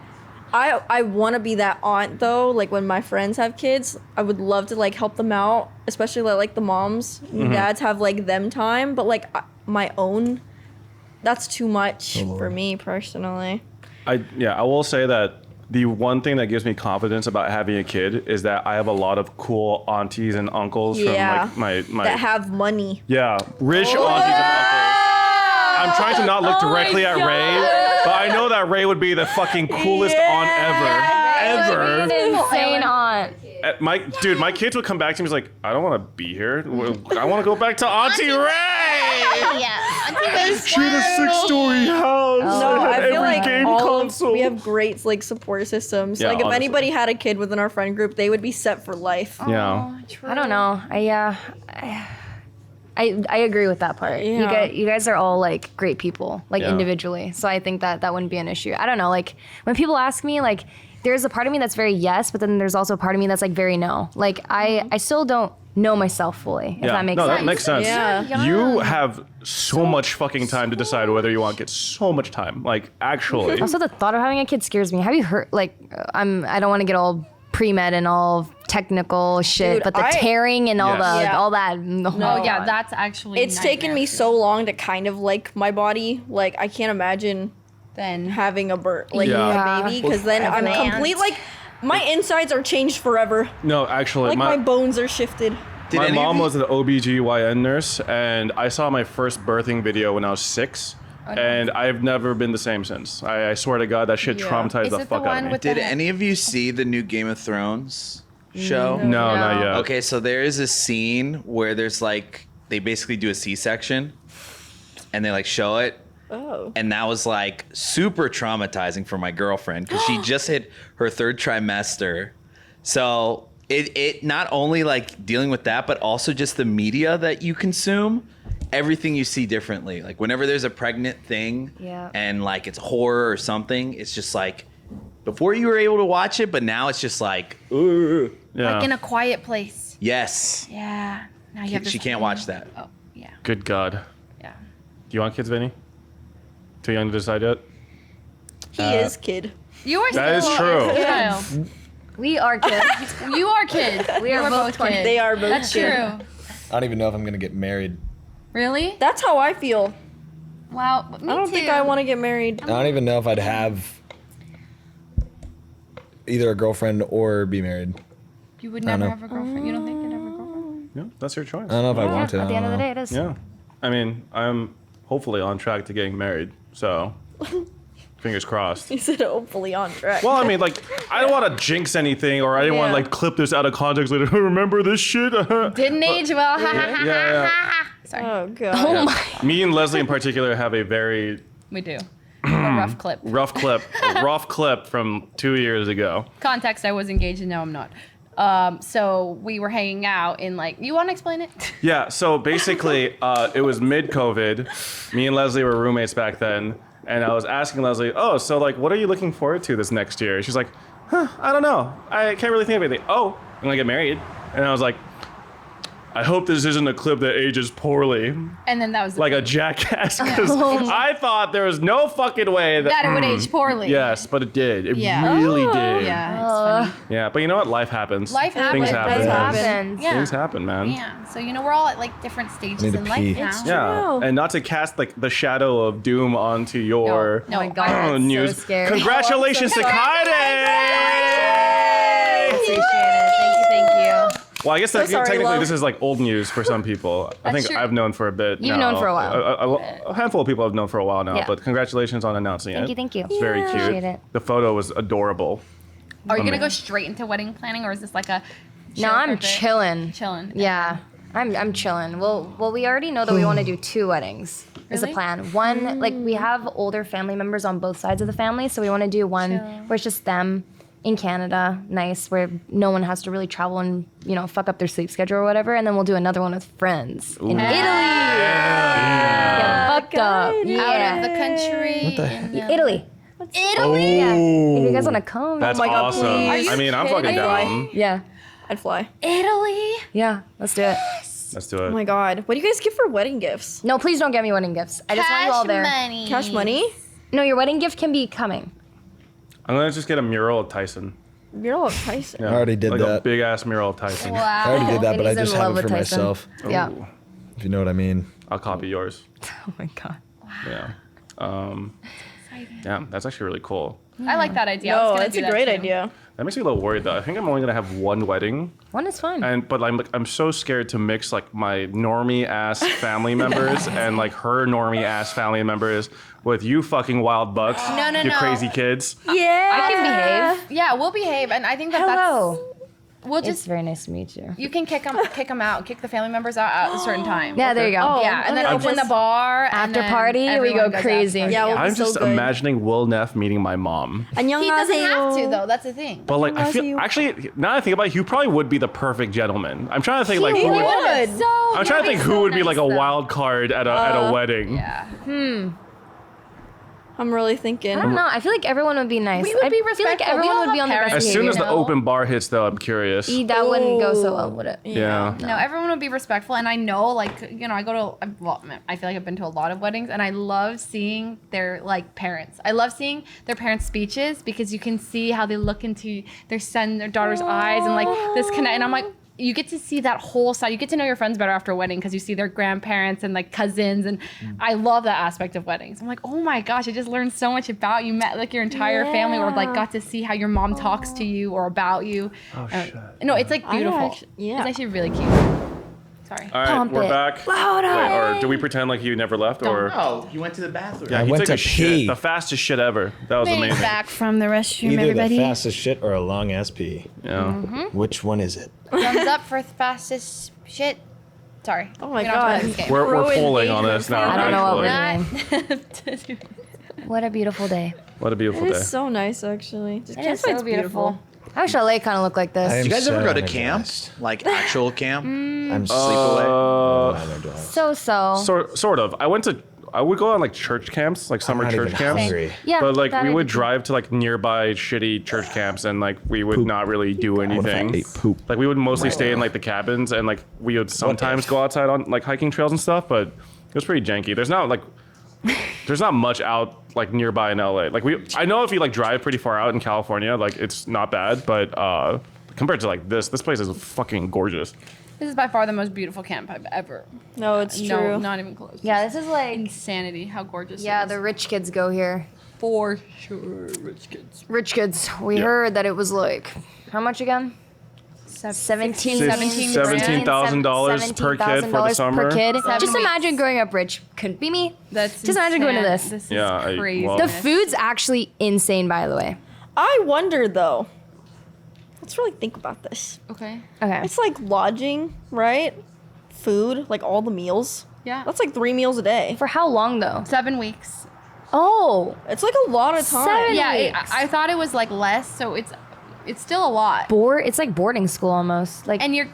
I want to be that aunt though. Like when my friends have kids, I would love to like help them out, especially like the moms and dads have like them time. But like my own, that's too much for me personally. I will say that the one thing that gives me confidence about having a kid is that I have a lot of cool aunties and uncles Yeah, from like my that have money. yeah, rich aunties and uncles. I'm trying to not look directly at Ray, but I know that Ray would be the fucking coolest aunt ever. An insane aunt. My kids would come back to me and be like, I don't want to be here. I want to go back to Auntie Ray. Yeah. She had a 6-story house. No, and had I feel every like game all console. we have great like support systems. Yeah, Like if honestly. anybody had a kid within our friend group, they would be set for life. Yeah. I don't know. I agree with that part. Yeah. You guys are all like great people, like Yeah. individually. So I think that wouldn't be an issue. I don't know. Like when people ask me, like there's a part of me that's very yes, but then there's also a part of me that's like very no. Like I still don't know myself fully. If that makes sense. That makes sense. Yeah. You have so much fucking time to decide whether you want kids. So much time. Like actually. Also, the thought of having a kid scares me. Have you heard? Like, I don't want to get all pre-med and all technical shit, Dude, but the I- tearing and all Yes. the Yeah. all that. Oh yeah, that's actually. It's taken me so long to kind of like my body. Like I can't imagine Then having a Yeah. a baby, because then I'm Prevalent. complete. Like my insides are changed forever. No, actually, Like my bones are shifted. Did my any of mom you- was an OBGYN nurse, and I saw my first birthing video when I was 6, and I've never been the same since. I swear to God, that shit Yeah. traumatized Is the it the fuck out one of me. with Did the- any of you see the new Game of Thrones show? No, not yet. Okay, so there is a scene where there's like they basically do a C-section, and they like show it, Oh. And that was like super traumatizing for my girlfriend because she just hit her 3rd trimester. So it not only like dealing with that, but also just the media that you consume, everything you see differently. Like whenever there's a pregnant thing and like it's horror or something, it's just like before you were able to watch it, but now it's just like, ooh. Yeah. Like in A Quiet Place. Yes. Yeah. Now you have this She can't watch that. Oh, yeah. Good God. Yeah. Do you want kids, Vinny? Too young to decide yet? He is kid. You are That is still true. a child. We are kids. You are kids. We are both kids. They are both That's kid. true. I don't even know if I'm gonna get married. Really? That's how I feel. Wow. Me I don't think I want to get married. I don't even know if I'd have either a girlfriend or be married. You would I don't never know. have a girlfriend. You don't think you'd have a girlfriend? Yeah, that's your choice. I don't know if I want to. At the end of the day, it is. Yeah. I mean, I'm hopefully on track to getting married. So, fingers crossed. He said hopefully on track. Well, I mean, like, I don't want to jinx anything, or I didn't want to Yeah. like clip this out of context later. Remember this shit? Didn't age well. yeah. Sorry. Oh god. Me and Leslie in particular have a very We do. A rough clip. rough clip from 2 years ago. Context, I was engaged and now I'm not. So we were hanging out in like, you want to explain it? Yeah, so basically, it was mid-COVID. Me and Leslie were roommates back then, and I was asking Leslie, oh, so like, what are you looking forward to this next year? She's like, I don't know. I can't really think of anything. Oh, I'm gonna get married. And I was like, I hope this isn't a clip that ages poorly, And then that was like a jackass, because I thought there was no fucking way that it would age poorly. Yes, but it did. It Yeah. really did. Yeah, it's funny. Yeah, but you know what? Life happens. Life Things happens. happen. It happens. happens. Yeah. Things happen, man. Yeah. So you know we're all at like different stages Need to in life pee. now. It's Yeah, True. and not to cast like the shadow of doom onto your No, Oh my God, that's news. so scary. Congratulations to Kyedae! Appreciate it. Thank you. Well, I guess that sorry, technically love. this is like old news for some people. I That's think true. I've known for a bit. You've now. known for a while. A handful of people have known for a while now. Yeah. But congratulations on announcing it. Thank you. It's very Yeah. cute. Appreciate it. The photo was adorable. Are you gonna go straight into wedding planning, or is this like a? No, chill for I'm a bit? chilling. Chilling. Yeah, I'm chilling. Well, we already know that we want to do 2 weddings. Is the Really? plan. One, like we have older family members on both sides of the family, so we want to do one Chill. where it's just them in Canada, nice, where no one has to really travel and fuck up their sleep schedule or whatever, and then we'll do another one with friends in Italy. Yeah, fucked up. Yeah. Out of the country. What the heck? Italy. Italy. Yeah. If you guys want to come, That's my God, awesome. please. Are you I mean, I'm kidding? fucking Are you down. yeah, I'd fly. Italy. yeah, let's do it. Let's do it. Oh my god. What do you guys give for wedding gifts? No, please don't get me wedding gifts. I just want you all there. money. Cash money? No, your wedding gift can be coming. I'm gonna just get a mural of Tyson. You're all Tyson. Yeah. I already did like a that. big ass mural of Tyson. Wow. I already did that, And but I he's in just love have it with for Tyson. myself. Yeah. Ooh. If you know what I mean. I'll copy yours. Oh my god. Yeah. Yeah, that's actually really cool. I like that idea. I was No, gonna it's do a that great too. idea. That makes me a little worried though. I think I'm only gonna have one wedding, One is fine. but I'm so scared to mix like my normie ass family members and like her normie ass family members with you fucking wild bucks. No, you no. crazy kids. Yeah. I can behave. Yeah, we'll behave, and I think that Hello. we'll It's just very nice to meet you. you can kick them out, kick the family members out at a certain time. Yeah, there you go. Oh, Yeah, and then okay. open the bar. and After then party, we everyone go goes crazy. after. Yeah, we'll I'm be so just good. imagining Will Neff meeting my mom. He doesn't have to though. That's the thing. But like, I feel you. actually now that I think about it, he probably would be the perfect gentleman. I'm trying to think like He who would, would. I'm trying to think who would be like a wild card at a wedding. Yeah. I'm really thinking. I don't know. I feel like everyone would be nice. We would be I feel like respectful. We everyone all would be have on their best parents. As soon behavior. as the know? open bar hits, though, I'm curious. That wouldn't go so well, would it? Yeah. No, everyone would be respectful, and I know, like, I go to, well, I feel like I've been to a lot of weddings, and I love seeing their like parents. I love seeing their parents' speeches because you can see how they look into their son, their daughter's eyes, and like this connect. And I'm like, you get to see that whole side. You get to know your friends better after a wedding because you see their grandparents and like cousins, and I love that aspect of weddings. I'm like, oh my gosh, I just learned so much about you. Met like your entire family, or like got to see how your mom talks to you or about you. Oh shit. No, it's like beautiful. yeah. It's actually really cute. Sorry. All right, Pump we're it. back. Louder. Wait, or do we pretend like you never left, or? Oh, you went to the bathroom. Yeah, I he went took to a shit. pee. The fastest shit ever. That was amazing. Back from the restroom, Either everybody. the fastest shit or a long ass pee. Yeah. Which one is it? Thumbs up for fastest shit. Sorry. Oh my We don't have to God. play this game. We're Ruined polling on Asian this now. I don't know what actually. we're doing. What a beautiful day. What a beautiful It day. is so nice, actually. It is so beautiful. I wish LA kind of looked like this. I am Did you guys ever so go to energized. camp? Like actual camp? I'm Sleepaway? So. Sort of. I would go on like church camps, like summer not church even camps. hungry. Yeah, But like that we I would did too. drive to like nearby shitty church camps and like we would not really do What if I anything. ate poop? Like we would mostly stay in like the cabins and like we would sometimes go outside on like hiking trails and stuff, but it was pretty janky. There's not much out like nearby in LA. Like I know if you like drive pretty far out in California, like it's not bad, but compared to like this place is fucking gorgeous. This is by far the most beautiful camp I've ever. No, it's true. No, not even close. Yeah, this is like. Insanity. How gorgeous. Yeah, it is. the rich kids go here. for sure, rich kids. Rich kids. We Yeah. heard that it was like, how much again? $17,000 per kid for the summer. Per kid. 7 Just weeks. imagine growing up rich. Couldn't be me. That's Just imagine going to this. This is Yeah, crazy. well- The food's actually insane, by the way. I wonder though. Let's really think about this. Okay. Okay. It's like lodging, right? Food, like all the meals. Yeah. That's like 3 meals a day. For how long though? 7 weeks. Oh, It's like a lot of time. 7 Yeah, weeks. I thought it was like less, so it's still a lot. It's like boarding school almost. Like, And your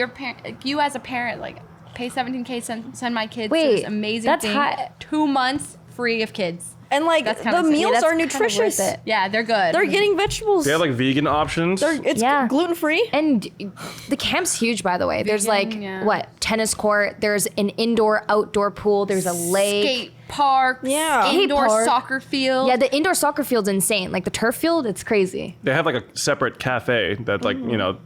parent, you as a parent, like pay 17K, send my kids to Wait, this amazing that's thing. high. 2 months free of kids. And like That's kinda the insane. meals that's are kinda worth nutritious. it. Yeah, they're good. They're getting vegetables. They have like vegan options. It's Yeah. gluten free. and the camp's huge, by the way. There's like Vegan, yeah. what, tennis court. There's an indoor outdoor pool. There's a lake. skate parks, Yeah. Skate indoor park. soccer field. Yeah, the indoor soccer field's insane. Like the turf field, it's crazy. They have like a separate cafe that like, you know,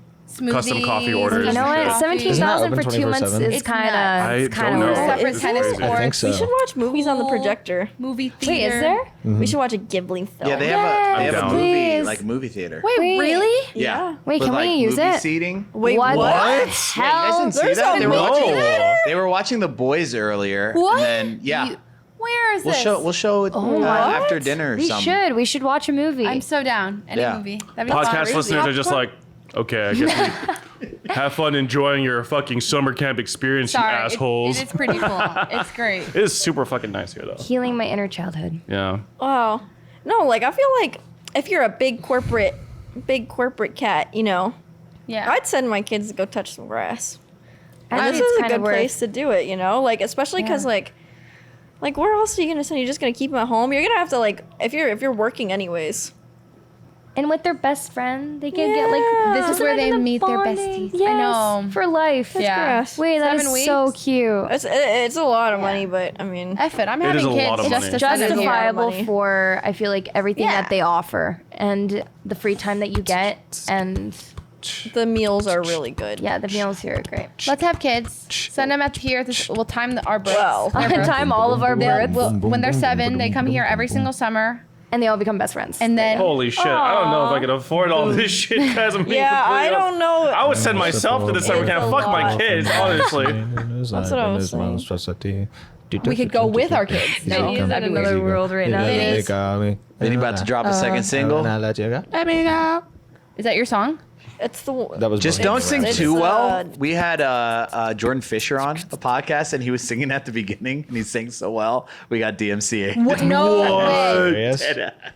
custom coffee Smoothies, orders. You know and what? shit. 17,000 for open 2 months 24/7? is It's kind nuts. of. I It's kind don't of know. Separate Is tennis there? courts. I think so. We should watch movies on the Pool, projector. Movie theater. Wait, is there? We should watch a Ghibli film. Yeah, they Yes, have a down. movie please. like movie theater. Wait, Wait. really? Yeah. Wait, With, can we like, use movie it? seating. Wait, What? what? Yeah, you guys Hell, didn't see There's that? a They were movie watching. theater? They were watching The Boys earlier. What? And then yeah, Where is we'll this? show it after dinner or We something. should watch a movie. I'm so down. Any Yeah. movie. That'd be Podcast fun. listeners are just like, okay, I guess we have fun enjoying your fucking summer camp experience, Sorry, you assholes. It is pretty cool. It's great. It is super fucking nice here though. Healing my inner childhood. Yeah. Wow. No, like I feel like if you're a big corporate cat, you know, Yeah. I'd send my kids to go touch some grass. I And think this it's is a kinda good worth- place to do it, you know, like especially because Yeah. like where else are you gonna send? You're just gonna keep them at home. You're gonna have to like if you're working anyways. And with their best friend, they can get like. This is just where they imagine them meet their bonding. besties. I Yes, know. for life. Yeah. grass. Wait, that 7 is so weeks? cute. It's a lot of money, but I mean, F it. I'm It is having a lot kids of just money. to send them here. Justifiable money. for I feel like everything Yeah. that they offer and the free time that you get and the meals are really good. yeah, the meals here are great. Let's have kids. Send them up here. We'll time our births. Well. Their births. Time all of our births, When they're 7, they come here every single summer, and they all become best friends. and then Holy shit! I don't know if I could afford all this shit, guys. I'm being Yeah, I completely don't know. I would send myself to the summer It's camp. a Fuck my lot. kids, honestly. That's what I was saying. we could go with our kids. no, he's in another world right now. Vinnie about to drop a second single. Is that your song? It's the That was Just Bohemian don't sing It's, too well. uh, We had Jordan Fisher on a podcast, and he was singing at the beginning, and he sang so well. We got DMCA. No way. Yes.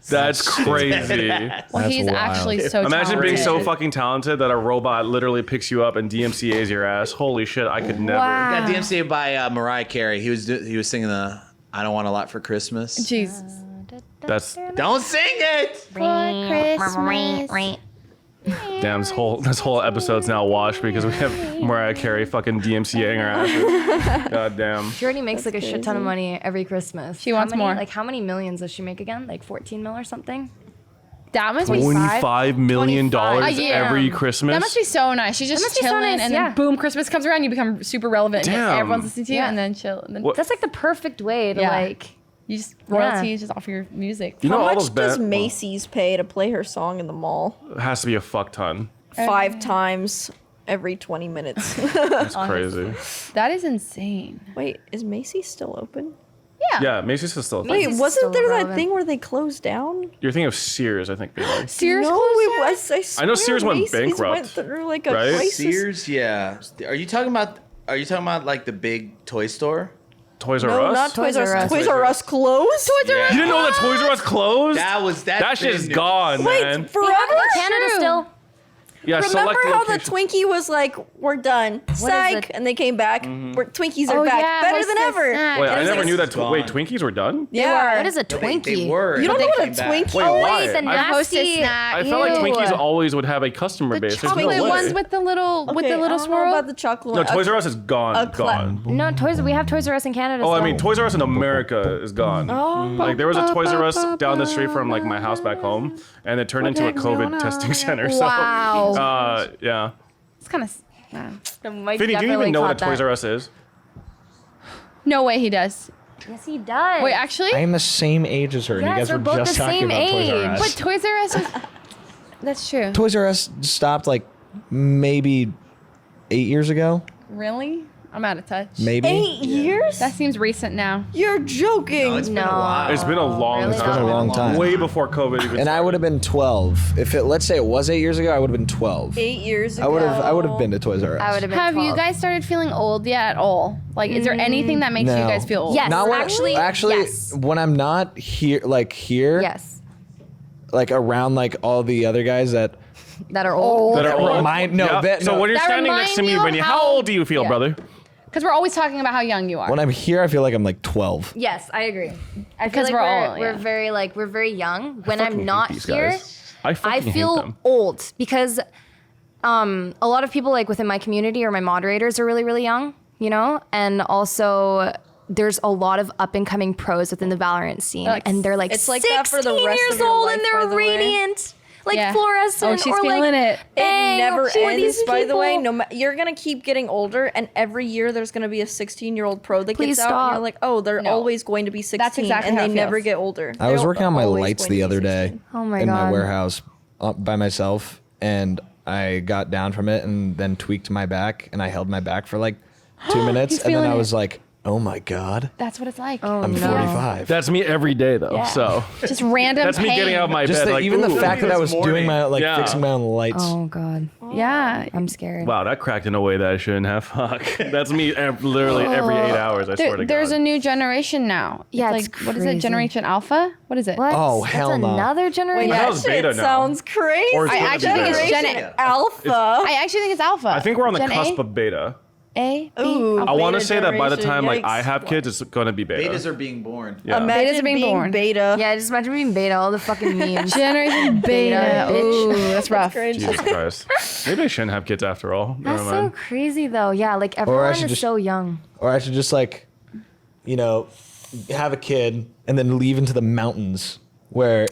That's crazy. Well, That's he's wild. actually so Imagine being so talented. fucking talented that a robot literally picks you up and DMCA's your ass. Holy shit! I could never. Wow. Got DMCA by Mariah Carey. He was singing the "I Don't Want a Lot for Christmas." Jesus. That's Don't sing it. For Christmas. damn. This whole episode's now washed because we have Mariah Carey fucking DMCAing our asses. God damn. She already makes like a shit ton of money every Christmas. She wants How many- more. Like how many millions does she make again? Like 14 mil or something? That must be $25 million 25 a year. every Christmas. That must be so nice. She's just must be so chilling, nice, and yeah. then boom, Christmas comes around, you become super relevant. And Damn. everyone's listening to you, Yeah. and then chill. And then What- That's like the perfect way to Yeah. like. you just royalties just off your music. You know How all much those does bands Macy's pay to play her song in the mall? has to be a fuck ton. 5 times every 20 minutes. That's crazy. That is insane. Wait, is Macy's still open? Yeah, Macy's is still. Wait, Macy's wasn't still there that relevant. thing where they closed down? You're thinking of Sears, I think. Maybe. Sears no, closed it down? was. I know swear Sears went Macy's bankrupt, Went through like a right? crisis. Sears, yeah. Are you talking about Are you talking about like the big toy store? Toys R No, Us? not Toys R Us. Us. Toys R Us closed. Toys R Us. You didn't know that Toys R Us closed? That shit's been- gone, Wait, man. forever? Canada still. Yeah, Remember select how the location. Twinkie was like, we're done. Psych. it? And they came back. Twinkies are Oh, back. yeah, Better what's than the ever. snack? Wait, I It was never like- knew that. gone. Wait, Twinkies were done? Yeah. What is a They Twinkie? were. You don't but know they what a came back. Twinkie Wait, Oh, why? wait, the I Hostess nasty. snack. I felt like Ew. Twinkies always would have a customer The base. There's no chocolate way. ones with the little Okay, with the I little don't know swirl. about the chocolate No, one. Toys R Us is gone. a cla- Gone. No, we have Toys R Us in Canada. Oh, I still. mean, Toys R Us in America is gone. Like there was a Toys R Us down the street from like my house back home, and it turned into a COVID testing center. So, Wow. yeah. It's kind of. Wow. Vinny, do you even know what a Toys R Us is? No way he does. Yes, he does. Wait, actually, I am the same age as her, and you Yes, guys we're were both just the talking same about Toys R age. Us. but Toys R Us. That's true. Toys R Us stopped like maybe 8 years ago. Really? I'm out of touch. Maybe. 8 years? That seems recent now. You're joking. No, it's been a No. while. It's been a long Really? It's been a time. long time. Way before COVID even And I would have been 12. If it, let's say it was 8 years ago, I would have been 12. 8 years ago. I would have been to Toys R Us. I would have been. Have you 12. guys started feeling old yet at all? Like, is there anything that makes No. you guys feel old? Yes. Not when, Actually, yes. when I'm not here, Yes. like around like all the other guys that That are old. that are old. remind no, Yeah. that, So no, when you're That standing next to me, remind you Vinny, of how how- old do you feel, Yeah. brother? Because we're always talking about how young you are. when I'm here, I feel like I'm like 12. Yes, I agree. I feel 'Cause like we're all- we're yeah. very we're very young. When fucking I'm hate not these here, guys. I fucking hate feel them. old because a lot of people like within my community or my moderators are really really young, you know, and also there's a lot of up and coming pros within the Valorant scene, Like, and they're like it's like 16 that for the rest years of your old life, and by they're the way. radiant, like Yeah. fluorescent. Oh, she's or feeling like, it. It "Bang, never who are these ends, by the way. people?" No, you're gonna keep getting older, and every year there's gonna be a 16-year-old pro that Please gets out, and stop. you're like, oh, they're No. always going to be 16, exactly and how they it never feels. get older. I was They're working on my always lights going the to be other day 16. Oh my in my God. warehouse by myself, and I got down from it and then tweaked my back, and I held my back for like 2 minutes, He's and then feeling I it. was like, oh my God, That's what it's like. I'm 45. That's me every day, though. So Just random that's me pain. getting out of my Just bed. the, Like, even the ooh. fact that I was this doing my morning. like fixing my own lights. Oh God, Yeah. I'm scared. Wow, that cracked in a way that I shouldn't have. Fuck. That's me literally every 8 hours. I swear to God. There's a new generation now. Yeah, It's it's like, what is it? crazy. Generation Alpha? What is it? What? Oh, That's hell no. another generation. Wait, I thought it that was shit beta now. sounds crazy. Or it's I gonna be actually think it's beta. Gen Generation Alpha. I actually think it's Alpha. I think we're on the Gen cusp A? of beta. A? B? Ooh. I want to Beta say that by the generation, time like yikes. I have kids, it's gonna be beta. Betas are being born. Yeah. Imagine Betas are being born. beta. Yeah, just imagine being beta, all the fucking memes. Generation Beta. bitch. Ooh, that's rough. Cringe. Jesus Christ. Maybe I shouldn't have kids after all. That's Never so mind. crazy though. Yeah, like I everyone should is just- so young. Or I should just like, you know, have a kid and then leave into the mountains where,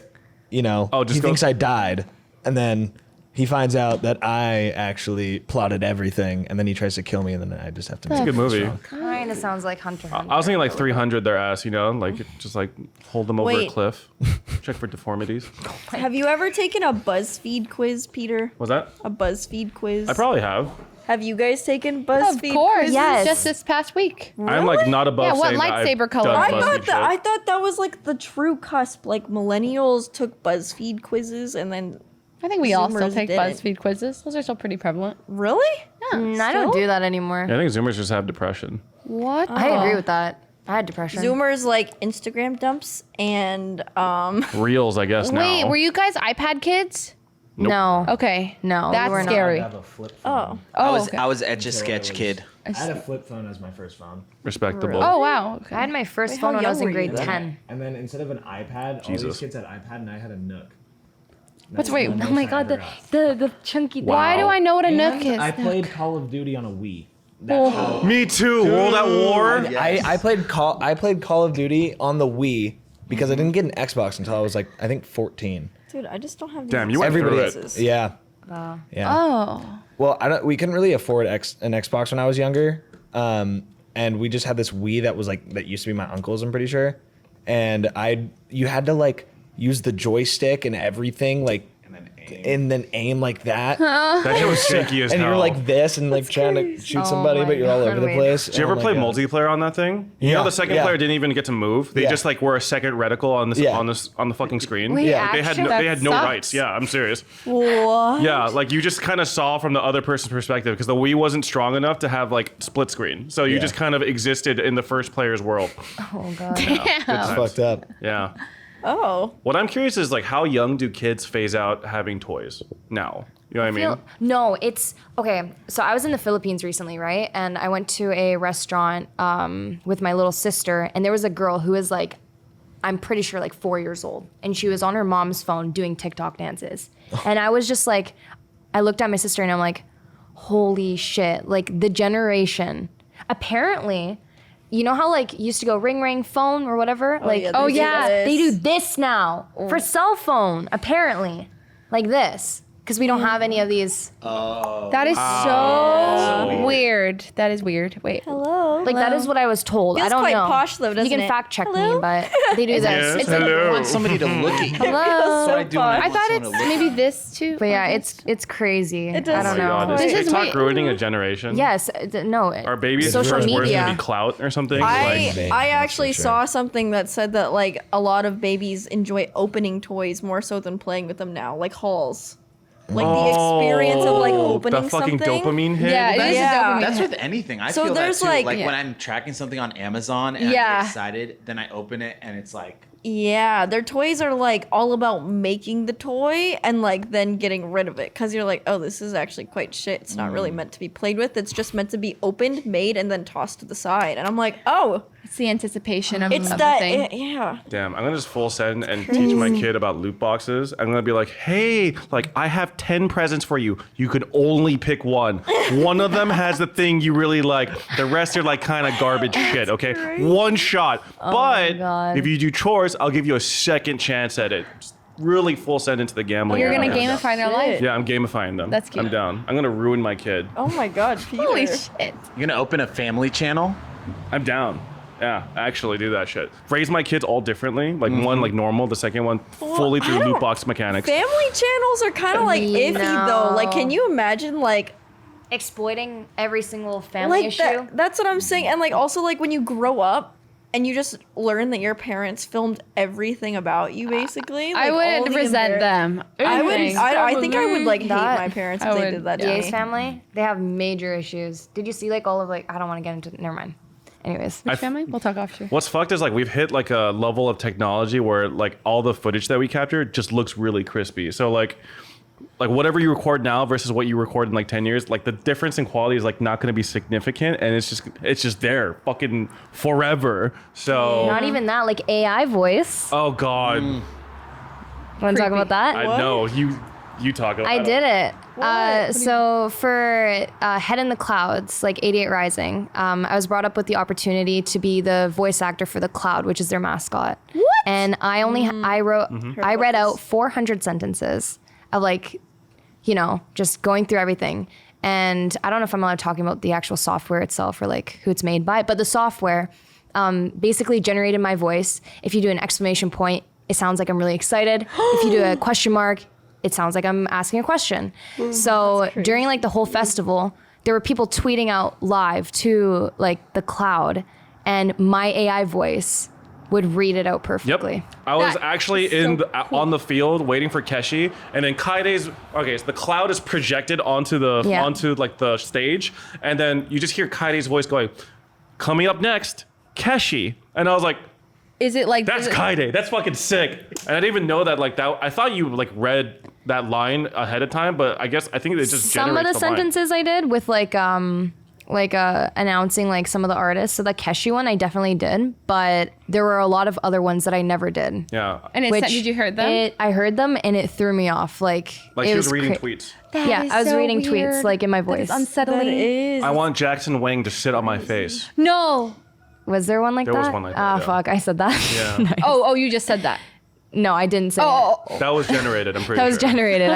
you know, Oh, just he go- thinks I died, and then he finds out that I actually plotted everything, and then he tries to kill me, and then I just have to. It's a good movie. Kind of sounds like Hunter. I was thinking like 300 their ass, you know, like just like hold them over a Wait. cliff, check for deformities. Have you ever taken a BuzzFeed quiz, Peter? Was that? A BuzzFeed quiz? I probably have. Have you guys taken Of BuzzFeed course. quizzes? Yes. Just this past week. I'm like not above Yeah, what saying that I've lightsaber color? done I BuzzFeed thought that shit. I thought that was like the true cusp. Like millennials took BuzzFeed quizzes, and then I think we all still Zoomers take didn't. BuzzFeed quizzes. Those are still pretty prevalent. really? Yeah. I don't do that anymore. Yeah, I think Zoomers just have depression. What? I agree with that. I had depression. Zoomers like Instagram dumps and Reels, I guess now. Wait, were you guys iPad kids? No. Okay. No, we That's were not. scary. a flip oh Okay. I was Etch a Sketch kid. I had a flip phone as my first phone, Respectable. Oh wow. Okay. I had my first Wait, phone how when I was young in were you grade then? 10. and then instead of an iPad, all Jesus. these kids had iPad, and I had a Nook. What's wait? Oh my god, the chunky. Why do I know what a Nook is? I played Call of Duty on a Wii. That's how. Me too. World at War. Yes. I played Call of Duty on the Wii because I didn't get an Xbox until I was like I think 14. dude, I just don't have. these Damn, you went through experiences. it. Yeah. Wow. Yeah. Oh. Well, we couldn't really afford an Xbox when I was younger, and we just had this Wii that was like that used to be my uncle's. I'm pretty sure, and you had to like use the joystick and everything like and then aim like that. That shit was shaky as And hell. you're like this and like trying to shoot somebody, my but you're all God, over the wait. place. Did you ever Oh my play God. multiplayer on that thing? You know Yeah, the second yeah. player didn't even get to move. They Yeah. just like were a second reticle on this Yeah. on the fucking screen. Wait, Yeah. Like, they had actually? no, That they had no sucks. rights. Yeah, I'm serious. What? Yeah, like you just kind of saw from the other person's perspective because the Wii wasn't strong enough to have like split screen. So you Yeah. just kind of existed in the first player's world. Oh god. It's fucked up. Yeah. Oh. What I'm curious is like how young do kids phase out having toys now? You know what I mean? No, it's okay. So I was in the Philippines recently, right? And I went to a restaurant with my little sister, and there was a girl who was like, I'm pretty sure like 4 years old, and she was on her mom's phone doing TikTok dances. And I was just like, I looked at my sister and I'm like, holy shit! Like the generation. Apparently, you know how like you used to go ring ring phone or whatever. Like yeah, Oh, yeah. this. they do this now for cell phone. Apparently, like this. Because we don't have any of these. That is so weird. That is weird. Wait. Hello. Like that is what I was told. Feels I don't quite know. posh, though, you doesn't can it? fact check Hello? me, but they do this. Yes, It's like- hello. I want somebody to look at you. Hello. That's what I do. when I want thought someone it's to look at maybe this too. But yeah, it's crazy. It does I Oh don't my God, know. is This is TikTok wait- ruining a generation? Yes, no. Are babies social just worse media? than be clout or something? I Vague, I that's actually for sure. saw something that said that like a lot of babies enjoy opening toys more so than playing with them now, like hauls. Like the experience of like opening the fucking something. dopamine hit. Yeah, it is Yeah. a dopamine That's hit. with anything. I So feel that there's, too. like- Like Yeah. when I'm tracking something on Amazon and I Yeah. get excited, then I open it and it's like, Yeah, their toys are like all about making the toy and like then getting rid of it because you're like, oh, this is actually quite shit. It's not really meant to be played with. It's just meant to be opened, made, and then tossed to the side. And I'm like, oh, It's the anticipation of, it's of that. the thing. Yeah. Damn, I'm gonna just full send and teach my kid about loot boxes. I'm gonna be like, hey, like I have 10 presents for you. You can only pick one. One of them has the thing you really like. The rest are like kind of garbage shit, okay? One shot. But God. if you do chores, I'll give you a second chance at it. Just really full send into the gambling. You're gonna area. gamify their life. Yeah, I'm gamifying them. That's cute. I'm down. I'm gonna ruin my kid. Oh my God, Peter. Holy shit. you're gonna open a family channel. I'm down. Yeah, actually do that shit. Raise my kids all differently. Like one like normal, the second one fully through I loot don't- box mechanics. Family channels are kind of like iffy though. Like, can No. you imagine like Exploiting every single family like issue. that's what I'm saying. And like also like when you grow up and you just learn that your parents filmed everything about you basically. I like, all would the resent embar- them. I would. I think I would like hate That- my parents I if they would- did that to Jay's me. family, they have major issues. Did you see like all of like, I don't want to get into, never mind. Anyways. Which family? We'll talk off too. What's fucked is like we've hit like a level of technology where like all the footage that we capture just looks really crispy. So like whatever you record now versus what you record in like 10 years, like the difference in quality is like not going to be significant, and it's just there fucking forever. So Not even that, like AI voice. oh god, Want to talk about that? I know you talk about. I did it. What? So for Head in the Clouds, like 88 Rising, I was brought up with the opportunity to be the voice actor for the Cloud, which is their mascot. What? And I only I wrote I read out 400 sentences of like, you know, just going through everything. And I don't know if I'm allowed talking about the actual software itself or like who it's made by, but the software basically generated my voice. If you do an exclamation point, it sounds like I'm really excited. If you do a question mark, it sounds like I'm asking a question. So during like the whole festival, there were people tweeting out live to like the Cloud, and my AI voice would read it out perfectly. Yep. I was That actually is so on the field waiting for Keshi, and then Kyedae's okay. So the Cloud is projected onto the Yeah. onto like the stage, and then you just hear Kyedae's voice going, "Coming up next, Keshi," and I was like, Is it like "That's is it- Kyedae. That's fucking sick." And I didn't even know that like that. I thought you like read that line ahead of time, but I guess I think it just Some of the generates line. sentences I did with like announcing like some of the artists. So the Keshi one I definitely did, but there were a lot of other ones that I never did. Yeah, And it said, did you hear them? I heard them and it threw me off. Like like it she was reading cra- tweets. That Yeah, is I was so reading tweets weird. like in my That is voice. unsettling. That is. I want Jackson Wang to sit on my face. No. Was there one like There that? was one like that, Ah, yeah. fuck! I said that. Yeah, Oh, you just said that. No, I didn't say it. Oh, that was generated. I'm pretty That was sure. generated.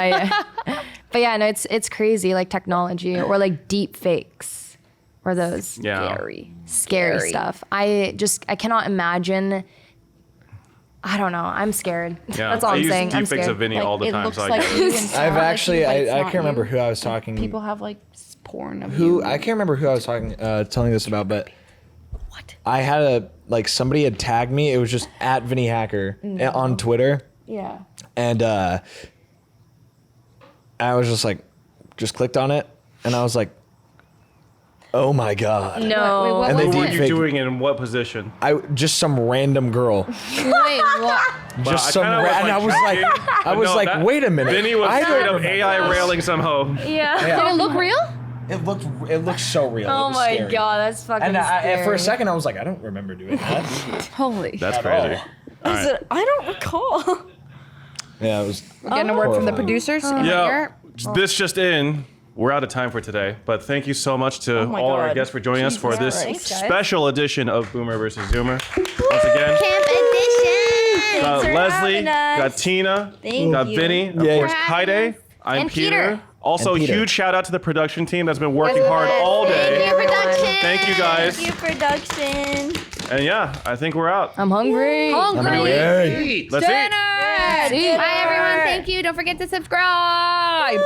But yeah, no, it's crazy like technology or like deep fakes or those Yeah. scary stuff. I cannot imagine I don't know. I'm scared. Yeah, That's all I I'm use saying. I'm deepfakes scared. of Vinnie Like, all the it time, looks so I like get you it. and sound I've like actually, you, but it's I not can't remember you. who I was talking. People have like porn of you. I can't remember who I was talking, telling this about, but What? I had somebody had tagged me. It was just at Vinnie Hacker on Twitter, Yeah. and I was just clicked on it, and I was like, oh my god. No. Wait, what And they was What were it? you Fake- doing and in what position? Just some random girl. Wait, what? Just I some kinda was, and I was like, joking, I but was no, like, that- wait a minute. Vinnie was I don't straight up remember AI this. railing somehow. Yeah. Did it look real? It looked so real. It Oh was my scary. god, that's fucking And scary. for a second, I was like, I don't remember doing that. Holy. That's At crazy. all. I said, I don't recall. Yeah, it was. We're getting a word from the Oh. producers. in my Yeah, ear. this just in. We're out of time for today, but thank you so much to my all our God. guests for joining us for Jesus this Christ. Guys. special edition of Boomer versus Zoomer. Once again, Camp edition. got for Leslie, having us. got Tina, Thank got you. Vinnie, of Yeah. course, For having Kyedae. us. I'm And Peter. Peter. Also, And Peter. huge shout out to the production team that's been working hard all Thank day. you, production. Thank you guys. Thank you, production. And yeah, I think we're out. I'm hungry. Hungry. Hey. Let's eat. Dinner. See? Bye, everyone. Thank you. Don't forget to subscribe.